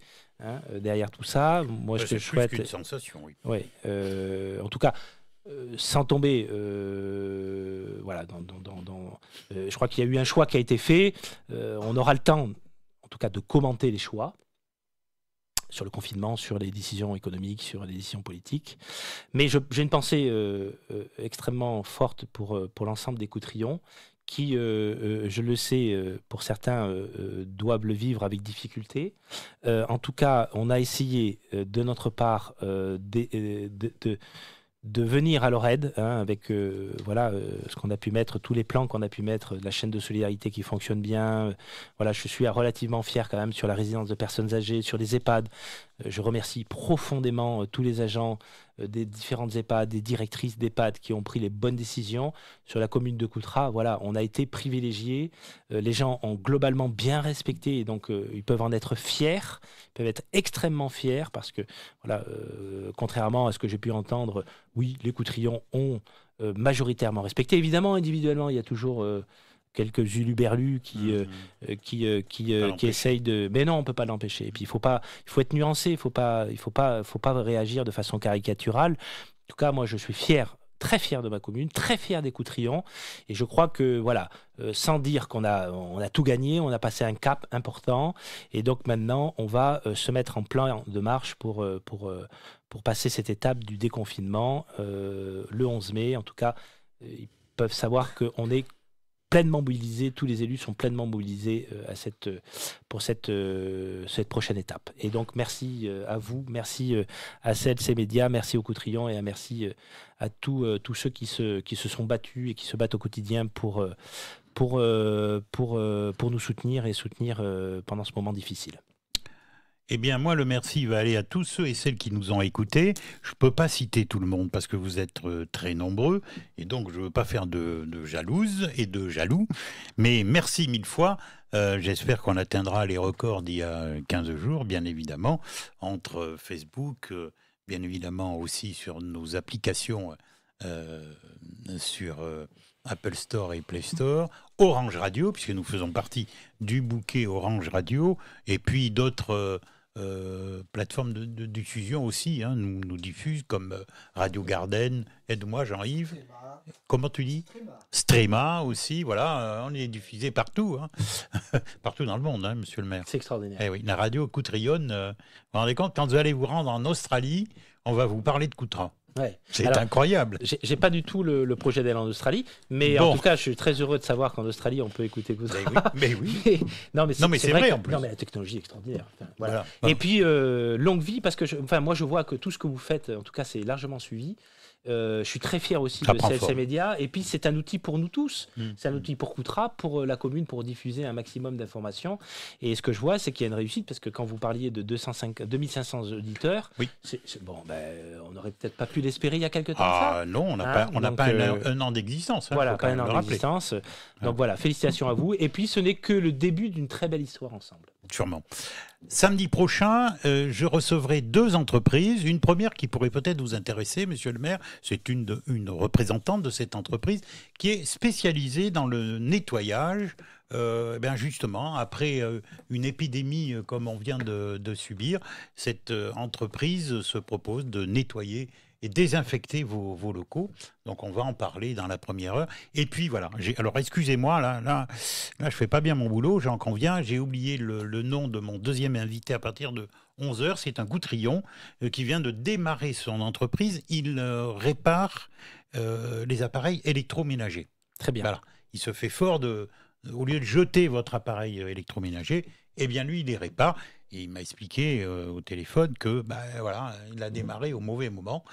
derrière tout ça. Moi, ce que je souhaite... C'est plus qu'une sensation, oui. Oui, en tout cas, sans tomber, je crois qu'il y a eu un choix qui a été fait. On aura le temps, en tout cas, de commenter les choix sur le confinement, sur les décisions économiques, sur les décisions politiques. Mais j'ai une pensée extrêmement forte pour l'ensemble des Coutrillons qui, je le sais, pour certains, doivent le vivre avec difficulté. En tout cas, on a essayé, de notre part, de venir à leur aide, avec ce qu'on a pu mettre, tous les plans qu'on a pu mettre, la chaîne de solidarité qui fonctionne bien. Je suis relativement fier quand même sur la résidence de personnes âgées, sur les EHPAD. Je remercie profondément tous les agents des différentes EHPAD, des directrices d'EHPAD qui ont pris les bonnes décisions. Sur la commune de Coutras, on a été privilégiés. Les gens ont globalement bien respecté, et donc ils peuvent en être fiers, ils peuvent être extrêmement fiers, parce que, contrairement à ce que j'ai pu entendre, oui, les Coutrillons ont majoritairement respecté. Évidemment, individuellement, il y a toujours quelques huluberlus qui essayent de... Mais non, on ne peut pas l'empêcher. Et puis, il faut être nuancé, il faut pas réagir de façon caricaturale. En tout cas, moi, je suis très fier de ma commune, très fier des Coutrillons. Et je crois que, voilà, sans dire qu'on a tout gagné, on a passé un cap important. Et donc, maintenant, on va se mettre en plan de marche pour passer cette étape du déconfinement le 11 mai. En tout cas, ils peuvent savoir qu'on est pleinement mobilisés, tous les élus sont pleinement mobilisés pour cette prochaine étape. Et donc, merci à vous, merci à CLC Média, merci aux Coutrillons et merci à tous ceux qui se sont battus et qui se battent au quotidien pour nous soutenir et soutenir pendant ce moment difficile. Eh bien, moi, le merci va aller à tous ceux et celles qui nous ont écoutés. Je ne peux pas citer tout le monde parce que vous êtes très nombreux et donc je ne veux pas faire de jalouses et de jaloux. Mais merci mille fois. J'espère qu'on atteindra les records d'il y a 15 jours, bien évidemment, entre Facebook, bien évidemment aussi sur nos applications sur Apple Store et Play Store, Orange Radio, puisque nous faisons partie du bouquet Orange Radio, et puis d'autres plateformes de diffusion aussi, nous diffusent comme Radio Garden, aide-moi Jean-Yves. Comment tu dis? Strema aussi, voilà, on est diffusé partout, partout dans le monde, monsieur le maire. C'est extraordinaire. Eh oui, la radio Coutrillonne, vous vous rendez compte, quand vous allez vous rendre en Australie, on va vous parler de Coutras. Ouais. C'est incroyable. J'ai pas du tout le projet d'aller en Australie, mais en tout cas, je suis très heureux de savoir qu'en Australie, on peut écouter Coutras. Mais oui. Non, mais c'est vrai en plus. Non, mais la technologie est extraordinaire. Enfin, voilà. Et puis, longue vie, parce que moi, je vois que tout ce que vous faites, en tout cas, c'est largement suivi. Je suis très fier aussi de CLC Média. Et puis, c'est un outil pour nous tous. C'est un outil pour Coutras, pour la commune, pour diffuser un maximum d'informations. Et ce que je vois, c'est qu'il y a une réussite, parce que quand vous parliez de 2500 auditeurs, on n'aurait peut-être pas pu l'espérer il y a quelques temps. Non, on n'a pas un an d'existence. Voilà, pas un an d'existence. Donc voilà, félicitations à vous. Et puis, ce n'est que le début d'une très belle histoire ensemble. Sûrement. Samedi prochain, je recevrai 2 entreprises. Une première qui pourrait peut-être vous intéresser, monsieur le maire, c'est une représentante de cette entreprise qui est spécialisée dans le nettoyage, justement, après une épidémie comme on vient de subir. Cette entreprise se propose de nettoyer et désinfecter vos locaux. Donc, on va en parler dans la première heure. Et puis, voilà. Alors, excusez-moi, là, je fais pas bien mon boulot, j'en conviens. J'ai oublié le nom de mon deuxième invité à partir de 11h. C'est un Coutrillon qui vient de démarrer son entreprise. Il répare les appareils électroménagers. Très bien. Voilà. Il se fait fort au lieu de jeter votre appareil électroménager, eh bien, lui, il les répare. Et il m'a expliqué au téléphone que, il a démarré au mauvais moment,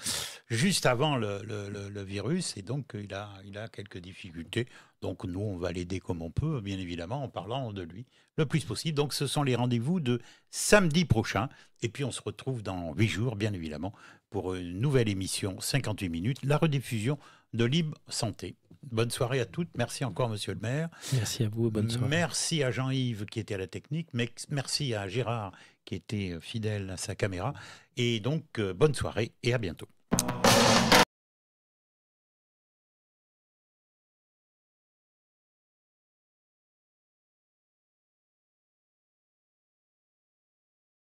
juste avant le virus, et donc il a quelques difficultés. Donc nous, on va l'aider comme on peut, bien évidemment, en parlant de lui le plus possible. Donc ce sont les rendez-vous de samedi prochain. Et puis on se retrouve dans 8 jours, bien évidemment, pour une nouvelle émission, 58 minutes, la rediffusion de Libre Santé. Bonne soirée à toutes. Merci encore, monsieur le maire. Merci à vous. Bonne soirée. Merci à Jean-Yves qui était à la technique. Merci à Gérard qui était fidèle à sa caméra. Et donc, bonne soirée et à bientôt.